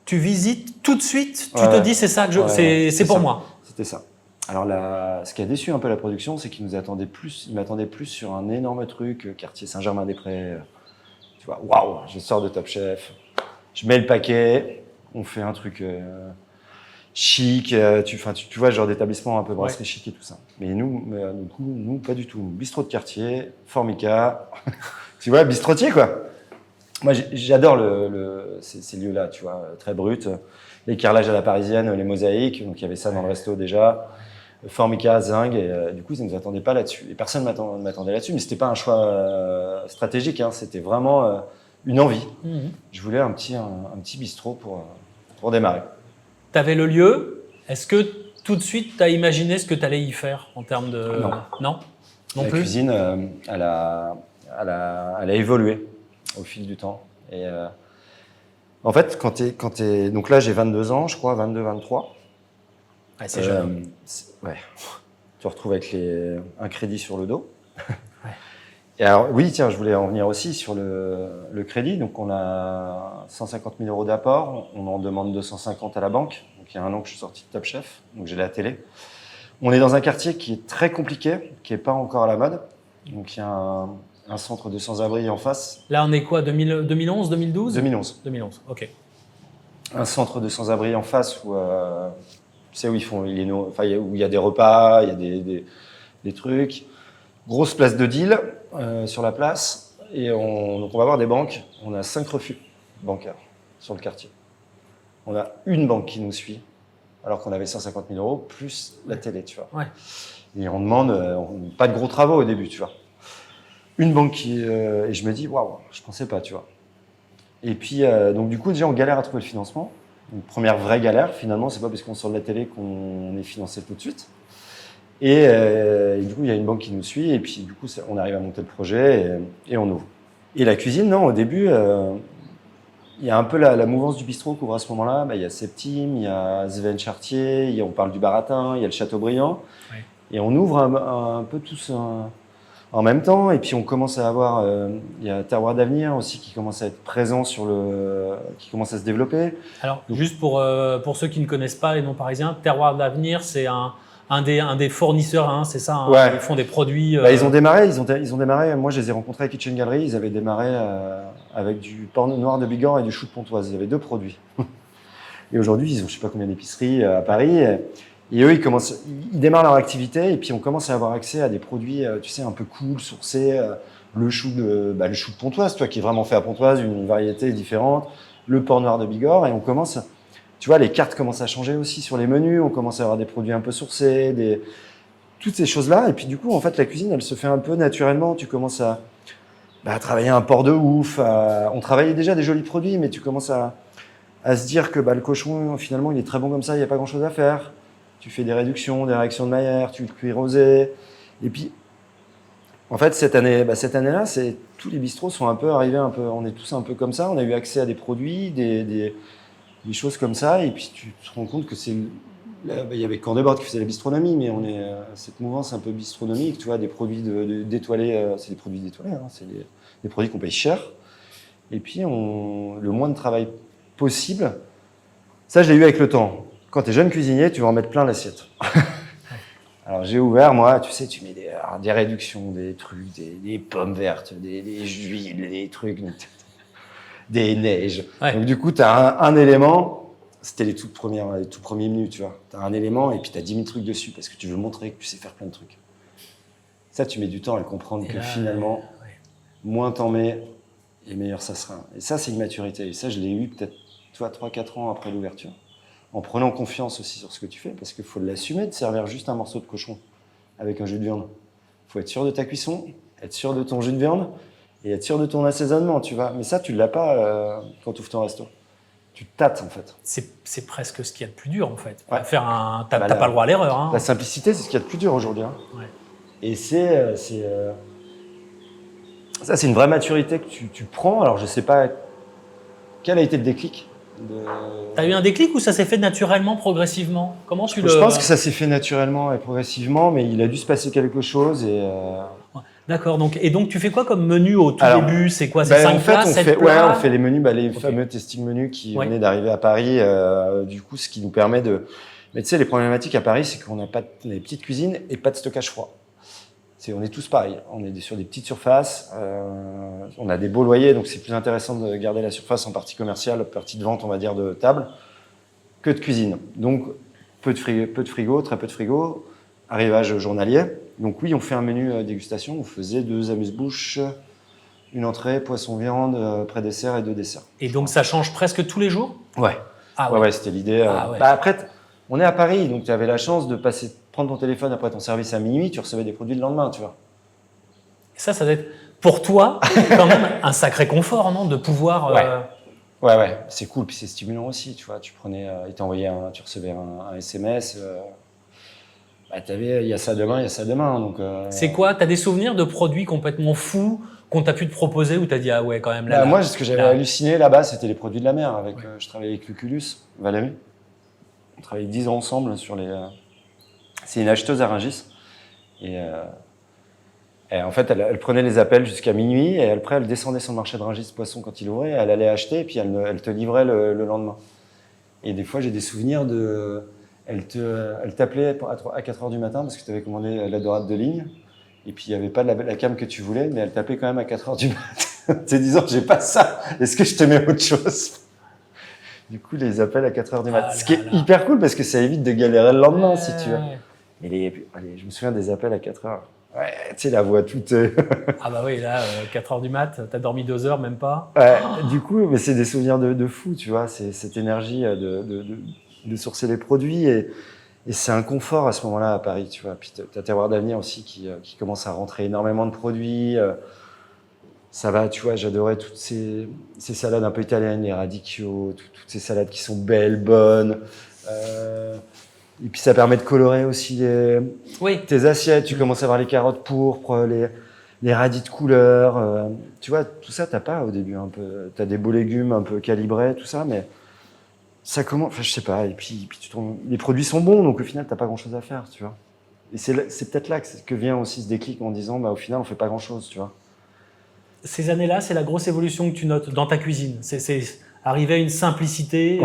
Tu visites tout de suite, tu te dis, c'est ça que c'est pour moi. C'était ça. Alors, ce qui a déçu un peu la production, c'est qu'ils m'attendaient plus sur un énorme truc, quartier Saint-Germain-des-Prés. Tu vois, waouh, je sors de Top Chef, je mets le paquet, on fait un truc chic, tu vois, genre d'établissement un peu brasserie chic et tout ça. Mais nous, pas du tout. Bistrot de quartier, Formica, tu vois, bistrotier, quoi. Moi, j'adore ces lieux-là, tu vois, très bruts. Les carrelages à la parisienne, les mosaïques, donc il y avait ça dans le resto déjà. Formica, zinc, et du coup, ils ne nous attendaient pas là-dessus. Et personne ne m'attendait là-dessus, mais ce n'était pas un choix stratégique, hein, c'était vraiment une envie. Je voulais un petit bistrot pour démarrer. Tu avais le lieu. Est-ce que tout de suite, tu as imaginé ce que tu allais y faire en termes de... Non La plus. cuisine, elle a évolué au fil du temps. Et en fait, donc là, j'ai 22 ans, je crois, 22, 23. Ouais, c'est jeune. Ouais. Tu te retrouves avec un crédit sur le dos. Ouais. Et alors, oui, tiens, je voulais en venir aussi sur le crédit. Donc, on a 150 000 € d'apport. On en demande 250 à la banque. Donc, il y a un an que je suis sorti de Top Chef. Donc, j'ai la télé. On est dans un quartier qui est très compliqué, qui n'est pas encore à la mode. Donc, il y a un centre de sans-abri en face. Là, on est quoi, 2011, 2012 2011. 2011, ok. Un centre de sans-abri en face où, tu sais, où où il y a des repas, il y a des trucs. Grosse place de deal sur la place. Et donc on va voir des banques. On a 5 refus bancaires sur le quartier. On a une banque qui nous suit, alors qu'on avait 150 000 euros, plus la télé, tu vois. Ouais. Et on demande, pas de gros travaux au début, tu vois. Une banque et je me dis, waouh, je pensais pas, tu vois. Et puis, donc du coup, déjà, on galère à trouver le financement. Une première vraie galère, finalement, c'est pas parce qu'on sort de la télé qu'on est financé tout de suite. Et du coup, il y a une banque qui nous suit, et puis du coup, on arrive à monter le projet et on ouvre. Et la cuisine, non, au début, il y a un peu la mouvance du bistrot qu'ouvre à ce moment-là. Il y a Septime, il y a Sven Chartier, on parle du Baratin, il y a le Châteaubriand. Ouais. Et on ouvre un peu tous en même temps. Et puis on commence à avoir, il y a Terroir d'Avenir aussi qui commence à être présent qui commence à se développer. Alors, juste pour ceux qui ne connaissent pas les noms parisiens, Terroir d'Avenir, c'est un des fournisseurs, hein, c'est ça, hein, ouais. Ils font des produits. Ils ont démarré. Moi, je les ai rencontrés à Kitchen Gallery. Ils avaient démarré avec du porc noir de Bigorre et du chou de Pontoise. Ils avaient 2 produits. Et aujourd'hui, ils ont je sais pas combien d'épiceries à Paris. Et eux, ils démarrent leur activité. Et puis, on commence à avoir accès à des produits, tu sais, un peu cool, sourcés. Le chou de Pontoise, toi, qui est vraiment fait à Pontoise, une variété différente. Le porc noir de Bigorre. Et on commence. Tu vois, les cartes commencent à changer aussi sur les menus. On commence à avoir des produits un peu sourcés, toutes ces choses-là. Et puis du coup, en fait, la cuisine, elle se fait un peu naturellement. Tu commences à travailler un porc de ouf. On travaillait déjà des jolis produits, mais tu commences à se dire que le cochon, finalement, il est très bon comme ça. Il n'y a pas grand-chose à faire. Tu fais des réductions, des réactions de Maillère, tu le cuis rosé. Et puis, en fait, cette année-là, tous les bistrots sont un peu arrivés on est tous un peu comme ça. On a eu accès à des produits, des choses comme ça, et puis tu te rends compte que il y avait Candebord qui faisait la bistronomie, mais on est cette mouvance un peu bistronomique, tu vois, des produits d'étoilés, c'est des produits d'étoilés, hein, c'est des produits qu'on paye cher, et puis le moins de travail possible, ça je l'ai eu avec le temps. Quand tu es jeune cuisinier, tu vas en mettre plein l'assiette. Alors j'ai ouvert, moi, tu sais, tu mets des réductions, des trucs, des pommes vertes, des huiles, des trucs, des neiges. Ouais. Donc du coup, tu as un élément, c'était les tout premiers menus, tu vois. Tu as un élément et puis tu as 10 000 trucs dessus parce que tu veux montrer que tu sais faire plein de trucs. Ça, tu mets du temps à comprendre que finalement, moins t'en mets et meilleur ça sera. Et ça, c'est une maturité. Et ça, je l'ai eu peut-être 3-4 ans après l'ouverture. En prenant confiance aussi sur ce que tu fais parce qu'il faut l'assumer de servir juste un morceau de cochon avec un jus de viande. Il faut être sûr de ta cuisson, être sûr de ton jus de viande, et être sûr de ton assaisonnement, tu vois. Mais ça, tu ne l'as pas quand tu ouvres ton resto. Tu tâtes, en fait. C'est presque ce qu'il y a de plus dur, en fait. Ouais. T'as pas le droit à l'erreur. Hein. La simplicité, c'est ce qu'il y a de plus dur aujourd'hui. Hein. Ouais. Et ça, c'est une vraie maturité que tu prends. Alors, je ne sais pas quel a été le déclic. T'as eu un déclic ou ça s'est fait naturellement, progressivement? Comment tu Je pense que ça s'est fait naturellement et progressivement, mais il a dû se passer quelque chose et... D'accord. Donc tu fais quoi comme menu au tout début? C'est quoi? C'est 5 plats, 7 plats? On fait les menus, les fameux testing menus qui venaient d'arriver à Paris. Du coup, ce qui nous permet de... Mais tu sais, les problématiques à Paris, c'est qu'on n'a pas des petites cuisines et pas de stockage froid. On est tous pareils. On est sur des petites surfaces. On a des beaux loyers, donc c'est plus intéressant de garder la surface en partie commerciale, partie de vente, on va dire, de table, que de cuisine. Donc, peu de frigo, très peu de frigo. Arrivage journalier. Donc oui, on fait un menu dégustation. On faisait 2 amuse-bouches, une entrée, poisson-viande, pré-dessert et 2 desserts. Et donc ça change presque tous les jours? Ouais. Ouais, c'était l'idée. Après, on est à Paris, donc tu avais la chance de prendre ton téléphone après ton service à minuit, tu recevais des produits le lendemain, tu vois. Et ça doit être pour toi quand même un sacré confort, non, de pouvoir. Ouais, c'est cool, puis c'est stimulant aussi, tu vois. Tu recevais un SMS. Il y a ça demain. Donc, C'est quoi? Tu as des souvenirs de produits complètement fous qu'on t'a pu te proposer ou tu as dit, ah ouais, quand même là. Moi, ce que j'avais halluciné là-bas, c'était les produits de la mer. Je travaillais avec Lucullus, Valérie. On travaillait 10 ans ensemble sur les. C'est une acheteuse à Rungis. Et en fait, elle prenait les appels jusqu'à minuit et après, elle descendait sur le marché de Rungis Poisson quand il ouvrait. Elle allait acheter et puis elle te livrait le lendemain. Et des fois, j'ai des souvenirs de. Elle t'appelait à 4h du matin parce que tu avais commandé la dorade de ligne. Et puis, il n'y avait pas la cam que tu voulais, mais elle t'appelait quand même à 4 heures du mat. Te disant, j'ai pas ça. Est-ce que je te mets autre chose? Du coup, les appels à 4 heures du mat. Ce qui est hyper cool parce que ça évite de galérer le lendemain, si tu veux. Et je me souviens des appels à 4 heures. Ouais, tu sais, la voix toute. Ah bah oui, là, 4 heures du mat, t'as dormi 2 heures, même pas. Ouais, du coup, mais c'est des souvenirs de fou, tu vois. C'est cette énergie de sourcer les produits et c'est un confort à ce moment-là à Paris, tu vois. Puis t'as Terroir d'Avenir aussi qui commence à rentrer énormément de produits. Ça va, tu vois, j'adorais toutes ces salades un peu italiennes, les radicchio, toutes ces salades qui sont belles, bonnes. Et puis ça permet de colorer aussi tes assiettes. Tu commences à avoir les carottes pourpres, les radis de couleur. Tu vois, tout ça, t'as pas au début un peu. T'as des beaux légumes un peu calibrés, tout ça, mais ça commence. Enfin, je sais pas. Et puis les produits sont bons, donc au final, t'as pas grand-chose à faire, tu vois. Et c'est peut-être là que vient aussi ce déclic en disant, bah au final, on fait pas grand-chose, tu vois. Ces années-là, c'est la grosse évolution que tu notes dans ta cuisine. C'est arriver à une simplicité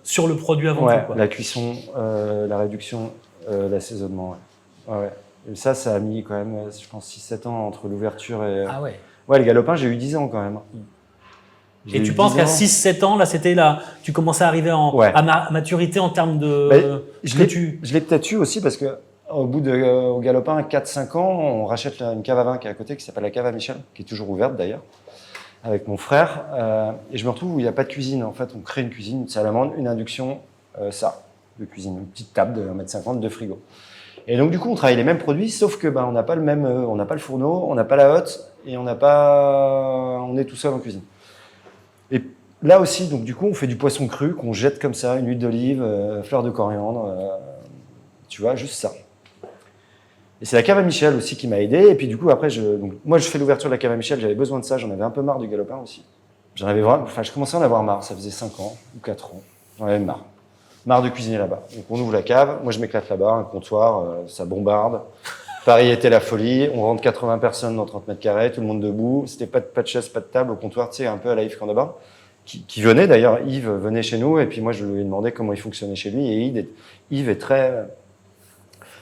sur le produit avant tout. Quoi. La cuisson, la réduction, l'assaisonnement. Ouais. Et ça a mis quand même, je pense, 6-7 ans entre l'ouverture et... Ah ouais. Ouais, le galopin, j'ai eu 10 ans quand même. Et tu penses qu'à 6-7 ans, là, c'était là, tu commençais à arriver à maturité en termes de... Je l'ai peut-être eu aussi parce que au galopin, 4-5 ans, on rachète une cave à vin qui est à côté, qui s'appelle la cave à Michel, qui est toujours ouverte d'ailleurs, avec mon frère. Et je me retrouve où il n'y a pas de cuisine. En fait, on crée une cuisine, une salamandre, une induction, de cuisine, une petite table de 1,50 m, 2 frigos. Et donc, du coup, on travaille les mêmes produits, sauf que on n'a pas on n'a pas le fourneau, on n'a pas la hotte, et on est tout seul en cuisine. Et là aussi, donc, du coup, on fait du poisson cru qu'on jette comme ça, une huile d'olive, fleur de coriandre, tu vois, juste ça. Et c'est la cave à Michel aussi qui m'a aidé. Et puis, du coup, après, moi, je fais l'ouverture de la cave à Michel, j'avais besoin de ça, j'en avais un peu marre du galopin aussi. Je commençais à en avoir marre, ça faisait 5 ans ou 4 ans, j'en avais marre. Marre de cuisiner là-bas. Donc on ouvre la cave, moi je m'éclate là-bas, un comptoir, ça bombarde. Paris était la folie, on rentre 80 personnes dans 30 mètres carrés, tout le monde debout, c'était pas de chaise, pas de table au comptoir, tu sais, un peu à la Yves Candabar, qui venait d'ailleurs, Yves venait chez nous, et puis moi je lui ai demandé comment il fonctionnait chez lui, et Yves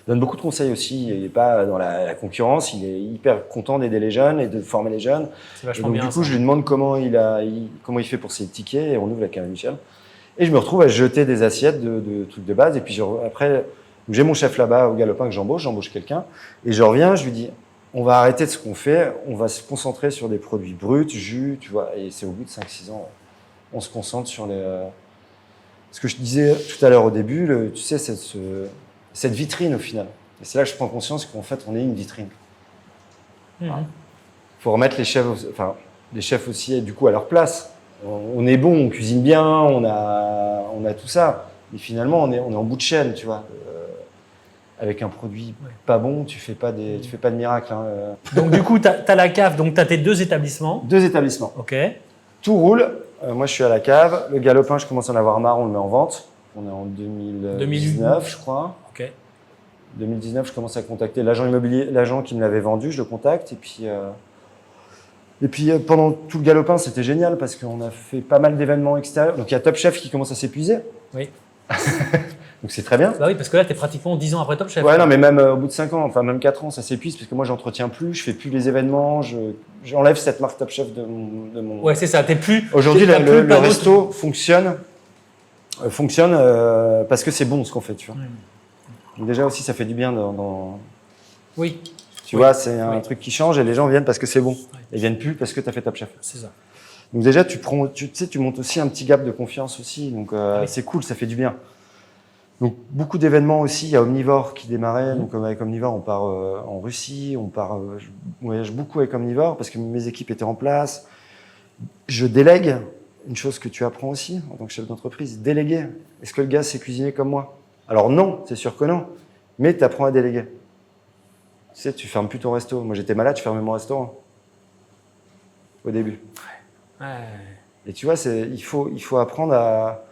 donne beaucoup de conseils aussi, il n'est pas dans la concurrence, il est hyper content d'aider les jeunes et de former les jeunes. C'est vachement donc, bien. Du coup, je lui demande comment il fait pour ses tickets, et on ouvre la cave à Michel. Et je me retrouve à jeter des assiettes de trucs de base. Et puis après, j'ai mon chef là-bas au galopin que j'embauche quelqu'un. Et je reviens, je lui dis, on va arrêter de ce qu'on fait, on va se concentrer sur des produits bruts, jus, tu vois. Et c'est au bout de 5-6 ans, on se concentre sur ce que je disais tout à l'heure au début, tu sais, cette vitrine au final. Et c'est là que je prends conscience qu'en fait, on est une vitrine. Il faut remettre les chefs aussi, du coup, à leur place. On est bon, on cuisine bien, on a tout ça. Mais finalement, on est en bout de chaîne, tu vois. Avec un produit pas bon, tu fais pas de miracle. Hein. Donc du coup, tu as la cave, donc tu as tes 2 établissements. 2 établissements. Ok. Tout roule. Moi, je suis à la cave. Le galopin, je commence à en avoir marre, on le met en vente. On est en 2019, je crois. Ok. 2019, je commence à contacter l'agent immobilier, l'agent qui me l'avait vendu, je le contacte. Et puis pendant tout le galopin, c'était génial parce qu'on a fait pas mal d'événements extérieurs. Donc il y a Top Chef qui commence à s'épuiser. Oui. Donc c'est très bien. Bah oui, parce que là, tu es pratiquement 10 ans après Top Chef. Ouais, non, mais même au bout de 5 ans, enfin même 4 ans, ça s'épuise parce que moi, j'entretiens plus, je fais plus les événements, j'enlève cette marque Top Chef de mon... Ouais, c'est ça, t'es plus... Aujourd'hui, le resto fonctionne parce que c'est bon ce qu'on fait, tu vois. Donc déjà aussi, ça fait du bien Oui. Tu vois, c'est un truc qui change et les gens viennent parce que c'est bon. Ils viennent plus parce que tu as fait Top Chef. C'est ça. Donc déjà, tu montes aussi un petit gap de confiance aussi. Donc c'est cool, ça fait du bien. Donc beaucoup d'événements aussi. Il y a Omnivore qui démarrait. Donc avec Omnivore, on part en Russie. Je voyage beaucoup avec Omnivore parce que mes équipes étaient en place. Je délègue. Une chose que tu apprends aussi en tant que chef d'entreprise, déléguer. Est-ce que le gars sait cuisiner comme moi? Alors non, c'est sûr que non. Mais tu apprends à déléguer. Tu sais, tu fermes plus ton resto. Moi, j'étais malade, je fermais mon restaurant. Au début. Ouais. Et tu vois, il faut apprendre à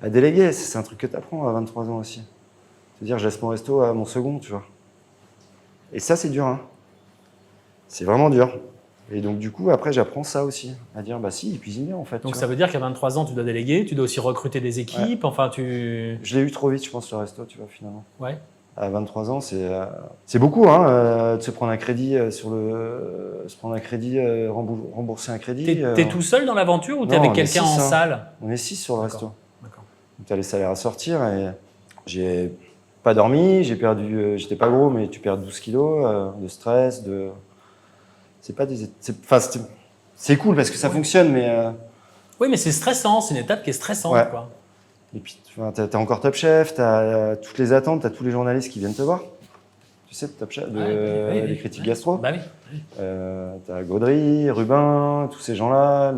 déléguer. C'est un truc que tu apprends à 23 ans aussi. C'est-à-dire, je laisse mon resto à mon second, tu vois. Et ça, c'est dur. Hein. C'est vraiment dur. Et donc, du coup, après, j'apprends ça aussi. À dire, bah si, il cuisine bien, en fait. Donc, ça veut dire qu'à 23 ans, tu dois déléguer, tu dois aussi recruter des équipes. Ouais. Enfin, Je l'ai eu trop vite, je pense, le resto, tu vois, finalement. Ouais. À 23 ans, c'est beaucoup, hein, de se prendre un crédit rembourser un crédit. T'es tout seul dans l'aventure ou t'es Non, avec on est quelqu'un en 6, hein. salle? On est 6 sur le D'accord. resto. D'accord. Donc, t'as les salaires à sortir et j'ai pas dormi, j'étais pas gros, mais tu perds 12 kilos de stress, c'est cool parce que ça fonctionne, mais Oui, mais c'est stressant, c'est une étape qui est stressante, ouais. quoi. Et puis t'as encore Top Chef, t'as toutes les attentes, t'as tous les journalistes qui viennent te voir. Tu sais, Top Chef, les critiques gastro. Bah oui. T'as Gaudry, Rubin, tous ces gens-là.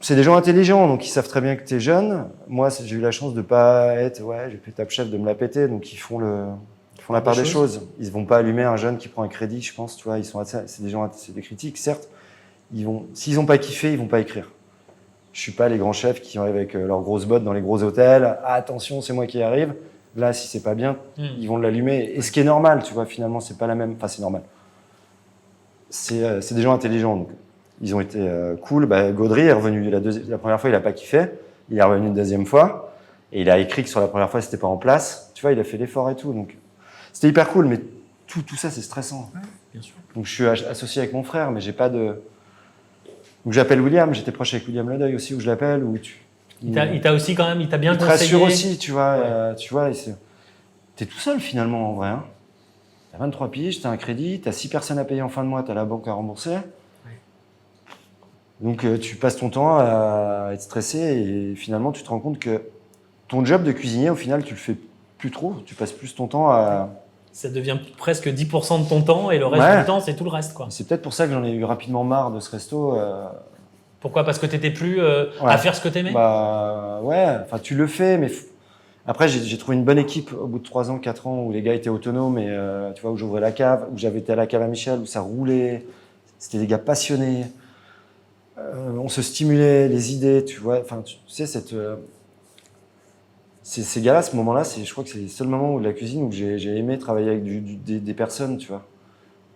C'est des gens intelligents, donc ils savent très bien que t'es jeune. Moi, j'ai eu la chance de pas être, j'ai fait Top Chef, de me la péter, donc ils font la part des choses. Ils vont pas allumer un jeune qui prend un crédit, je pense, tu vois. C'est des critiques, certes. S'ils ont pas kiffé, ils vont pas écrire. Je suis pas les grands chefs qui arrivent avec leurs grosses bottes dans les gros hôtels. Ah, attention, c'est moi qui arrive. Là, si c'est pas bien, ils vont l'allumer. Et ce qui est normal, tu vois, finalement, c'est pas la même. Enfin, c'est normal. C'est des gens intelligents, donc ils ont été cool. Gaudry est revenu la première fois, il a pas kiffé. Il est revenu une deuxième fois et il a écrit que sur la première fois, c'était pas en place. Tu vois, il a fait l'effort et tout. Donc, c'était hyper cool, mais tout ça, c'est stressant. Ouais, bien sûr. Donc, je suis associé avec mon frère, mais j'ai pas de. Donc j'appelle William, j'étais proche avec William Ledeuil aussi, où je l'appelle. Il t'a aussi quand même, il t'a bien conseillé. Il te rassure aussi, tu vois. T'es tout seul finalement en vrai. Hein. T'as 23 piges, t'as un crédit, t'as 6 personnes à payer en fin de mois, t'as la banque à rembourser. Ouais. Donc tu passes ton temps à être stressé et finalement tu te rends compte que ton job de cuisinier, au final, tu le fais plus trop. Tu passes plus ton temps à... Ça devient presque 10% de ton temps et le reste du temps, c'est tout le reste, quoi. C'est peut-être pour ça que j'en ai eu rapidement marre de ce resto. Pourquoi? Parce que tu n'étais plus à faire ce que tu aimais? Enfin tu le fais, mais après j'ai trouvé une bonne équipe au bout de 3 ans, 4 ans où les gars étaient autonomes et tu vois, où j'ouvrais la cave, où j'avais été à la cave à Michel, où ça roulait. C'était des gars passionnés. On se stimulait les idées, tu vois. Enfin, tu sais, ces gars-là, à ce moment-là, je crois que c'est le seul moment où de la cuisine où j'ai aimé travailler avec des personnes, tu vois.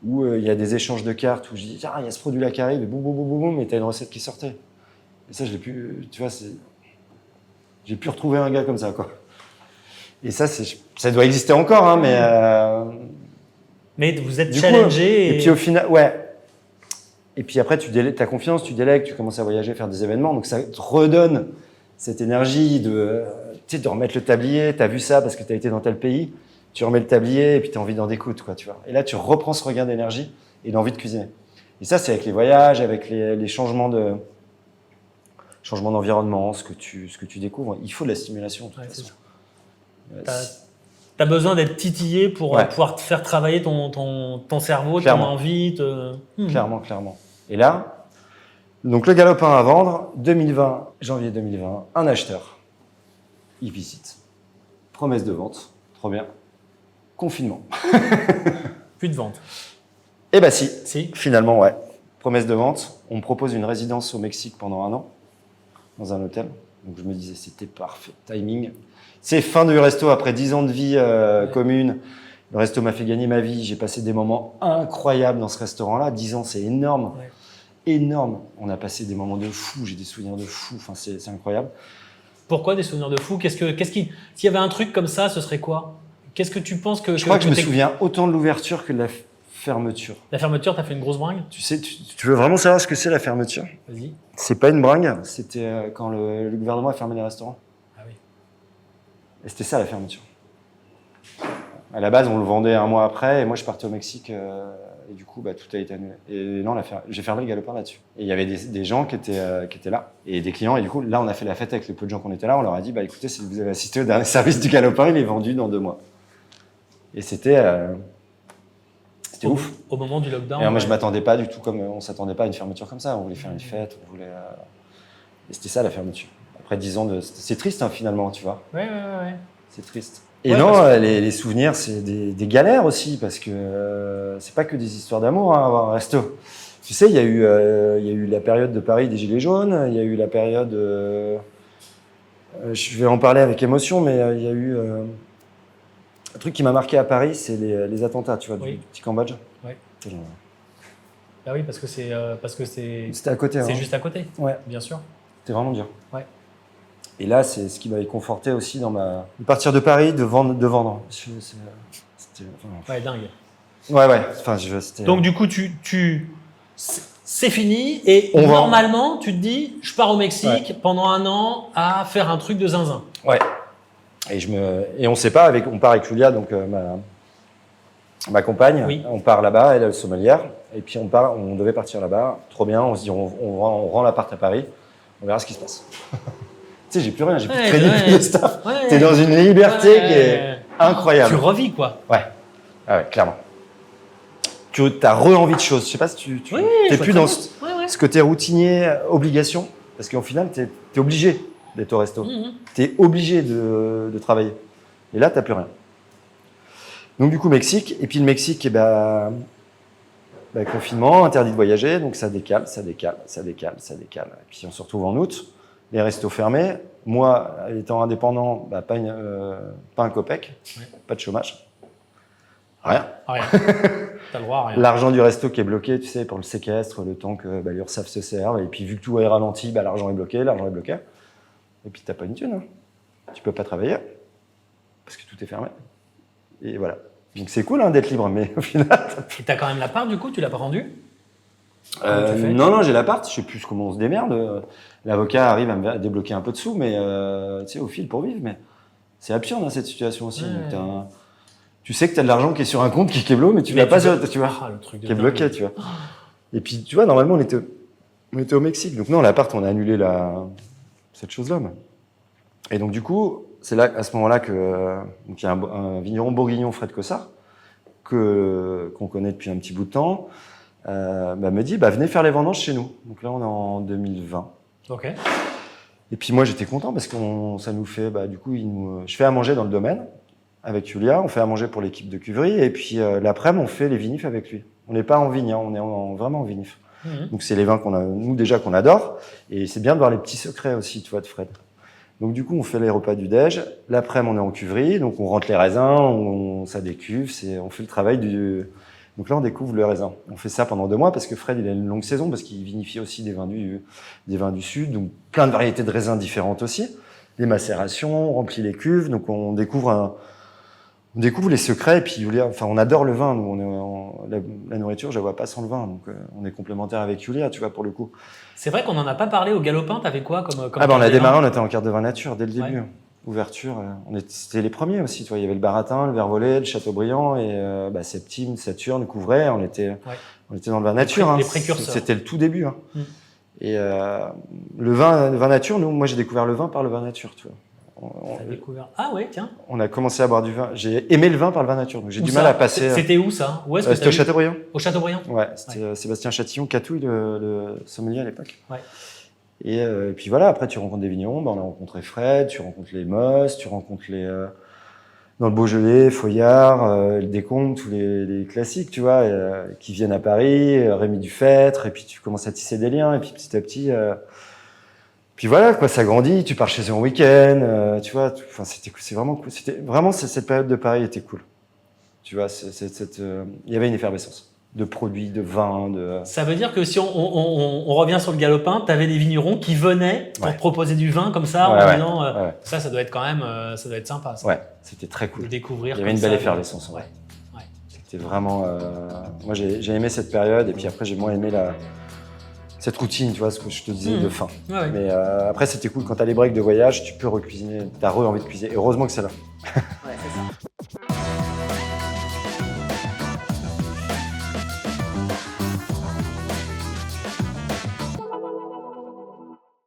Où il y a des échanges de cartes, où je dis, tiens, il y a ce produit-là qui arrive, et boum, boum, boum, boum, boum, et t'as une recette qui sortait. Et ça, je l'ai pu, tu vois, j'ai pu retrouver un gars comme ça, quoi. Et ça doit exister encore, hein, mais vous êtes challengé. Et puis au final, ouais. Et puis après, t'as confiance, tu délègues, tu commences à voyager, faire des événements, donc ça te redonne cette énergie de remettre le tablier, t'as vu ça parce que t'as été dans tel pays, tu remets le tablier et puis t'as envie d'en découdre, quoi, tu vois. Et là, tu reprends ce regain d'énergie et l'envie de cuisiner. Et ça, c'est avec les voyages, avec les changements d'environnement, ce que tu découvres. Il faut de la stimulation, de toute façon. T'as besoin d'être titillé pour pouvoir te faire travailler ton cerveau, ton envie. Clairement. Et là, donc le galopin à vendre, janvier 2020, un acheteur. Il visite. Promesse de vente. Trop bien. Confinement. Plus de vente. Eh ben si. Finalement, ouais. Promesse de vente. On me propose une résidence au Mexique pendant 1 an, dans un hôtel. Donc je me disais, c'était parfait. Timing. C'est fin du resto après 10 ans de vie commune. Le resto m'a fait gagner ma vie. J'ai passé des moments incroyables dans ce restaurant-là. 10 ans, c'est énorme. Ouais. Énorme. On a passé des moments de fou. J'ai des souvenirs de fou. Enfin, c'est incroyable. Pourquoi des souvenirs de fou? S'il y avait un truc comme ça, ce serait quoi? Qu'est-ce que tu penses que... Je crois que je me souviens autant de l'ouverture que de la fermeture. La fermeture, t'as fait une grosse bringue? Tu sais, tu veux vraiment savoir ce que c'est la fermeture? Vas-y. C'est pas une bringue, c'était quand le gouvernement a fermé les restaurants. Ah oui. Et c'était ça la fermeture. À la base, on le vendait 1 mois après, et moi je partais au Mexique, et du coup, tout a été annulé. Et non, j'ai fermé le galopin là-dessus. Et il y avait des gens qui étaient là, et des clients, et du coup, là, on a fait la fête avec le peu de gens qu'on était là, on leur a dit, écoutez, si vous avez assisté au dernier service du galopin, il est vendu dans 2 mois. Et c'était ouf. Au moment du lockdown. Et moi, je m'attendais pas du tout on s'attendait pas à une fermeture comme ça. On voulait faire une fête, et c'était ça la fermeture. Après 10 ans c'est triste hein, finalement, tu vois. Ouais. C'est triste. Et les souvenirs, c'est des galères aussi parce que c'est pas que des histoires d'amour hein, avoir un resto. Tu sais, il y a eu la période de Paris des Gilets jaunes, il y a eu la période. Je vais en parler avec émotion, mais il y a eu. Un truc qui m'a marqué à Paris, c'est les attentats, tu vois, du petit Cambodge. Oui. Bah oui, parce que c'est. C'était à côté. C'est juste à côté. Ouais. Bien sûr. C'était vraiment dur. Ouais. Et là, c'est ce qui m'avait conforté aussi dans de partir de Paris, de vendre. C'était, Ouais, dingue. Ouais. Enfin, c'était. Donc du coup, c'est fini et normalement, tu te dis, je pars au Mexique pendant 1 an à faire un truc de zinzin. Ouais. Et on sait pas, on part avec Julia, donc ma compagne. Oui. On part là-bas, elle est sommelière. Et puis on devait partir là-bas. Trop bien. On se dit, on rend l'appart à Paris. On verra ce qui se passe. Tu sais, j'ai plus rien, j'ai plus de crédit, plus de staff. Ouais. T'es dans une liberté qui est incroyable. Tu revis quoi. Ouais. Ah ouais, clairement. Tu as re-envie de choses. Je sais pas si tu t'es plus dans ce côté routinier, obligation. Parce qu'au final, t'es obligé d'être au resto. T'es obligé de travailler. Et là, t'as plus rien. Donc du coup, Mexique. Et puis le Mexique, confinement, interdit de voyager. Donc ça décale. Et puis on se retrouve en août. Les restos fermés. Moi, étant indépendant, pas un copec, pas de chômage. Rien. T'as le droit à rien. L'argent du resto qui est bloqué, tu sais, pour le séquestre, le temps que l'URSSAF se serve. Et puis, vu que tout est ralenti, l'argent est bloqué. Et puis, t'as pas une thune. Hein. Tu peux pas travailler parce que tout est fermé. Et voilà. Donc, c'est cool d'être libre, mais au final... T'as quand même l'appart, du coup? Tu l'as pas rendu? Non, j'ai l'appart. Je sais plus comment on se démerde. L'avocat arrive à me débloquer un peu de sous, mais tu sais, au fil pour vivre. Mais c'est absurde, cette situation aussi. Donc, tu sais que tu as de l'argent qui est sur un compte qui est bloqué, mais tu l'as pas, tu vois, le truc qui est bloqué, tu vois. Et puis, tu vois, normalement, on était au Mexique. Donc, non, l'appart, on a annulé cette chose-là. Et donc, du coup, c'est là, à ce moment-là qu'il y a un vigneron bourguignon, Fred Cossard, qu'on connaît depuis un petit bout de temps, me dit, venez faire les vendanges chez nous. Donc là, on est en 2020. Ok. Et puis, moi, j'étais content parce que ça nous fait, du coup, je fais à manger dans le domaine. Avec Julia, on fait à manger pour l'équipe de cuverie et puis l'après-midi, on fait les vinifs avec lui. On n'est pas en vigne, on est vraiment en vinif. Donc c'est les vins qu'on adore et c'est bien de voir les petits secrets aussi, tu vois, de Fred. Donc du coup, on fait les repas du déj. L'après-midi, on est en cuverie, donc on rentre les raisins, ça décuve, on fait le travail Donc là, on découvre le raisin. On fait ça pendant 2 mois parce que Fred, il a une longue saison parce qu'il vinifie aussi des vins du Sud, donc plein de variétés de raisins différentes aussi. Les macérations, on remplit les cuves, donc on découvre les secrets et puis Julia, on adore le vin, nous la nourriture, je la vois pas sans le vin, donc on est complémentaires avec Julia, tu vois, pour le coup. C'est vrai qu'on en a pas parlé au Galopin, t'avais quoi comme on a démarré, on était en carte de vin nature dès le début. Ouverture, c'était les premiers aussi, tu vois, il y avait le Baratin, le Vervolais, le Châteaubriand et Septime, Saturne, Couvray, on était dans le vin nature, les précurseurs. C'était le tout début. Et le vin nature, moi j'ai découvert le vin par le vin nature, tu vois. Découvert. Ah ouais, tiens. On a commencé à boire du vin. J'ai aimé le vin par le vin nature, donc j'ai du mal à passer. C'était où ça? Où est-ce que c'était au Châteaubriand. Au Châteaubriand. Ouais, c'était Sébastien Chatillon, Catouille, le sommelier à l'époque. Ouais. Et puis voilà, après tu rencontres des vignerons, on a rencontré Fred, tu rencontres les Moss, tu rencontres dans le Beaujolais, Foillard, le Descombes, tous les classiques, tu vois, qui viennent à Paris, Rémi Dufêtre, et puis tu commences à tisser des liens, et puis petit à petit. Puis voilà, quoi, ça grandit, tu pars chez eux en week-end, tu vois, c'est vraiment cool. Cette période de Paris était cool. Tu vois, il y avait une effervescence de produits, de vins, Ça veut dire que si on revient sur le Galopin, tu avais des vignerons qui venaient pour te proposer du vin comme ça, en disant, ça doit être quand même, ça doit être sympa. Ça. Ouais, c'était très cool. De découvrir. Il y avait une belle effervescence. Ouais. C'était vraiment, moi j'ai aimé cette période et puis après j'ai moins aimé cette routine, tu vois, ce que je te disais de faim. Mais après, c'était cool. Quand tu as les breaks de voyage, tu peux recuisiner. Tu as envie de cuisiner. Et heureusement que c'est là.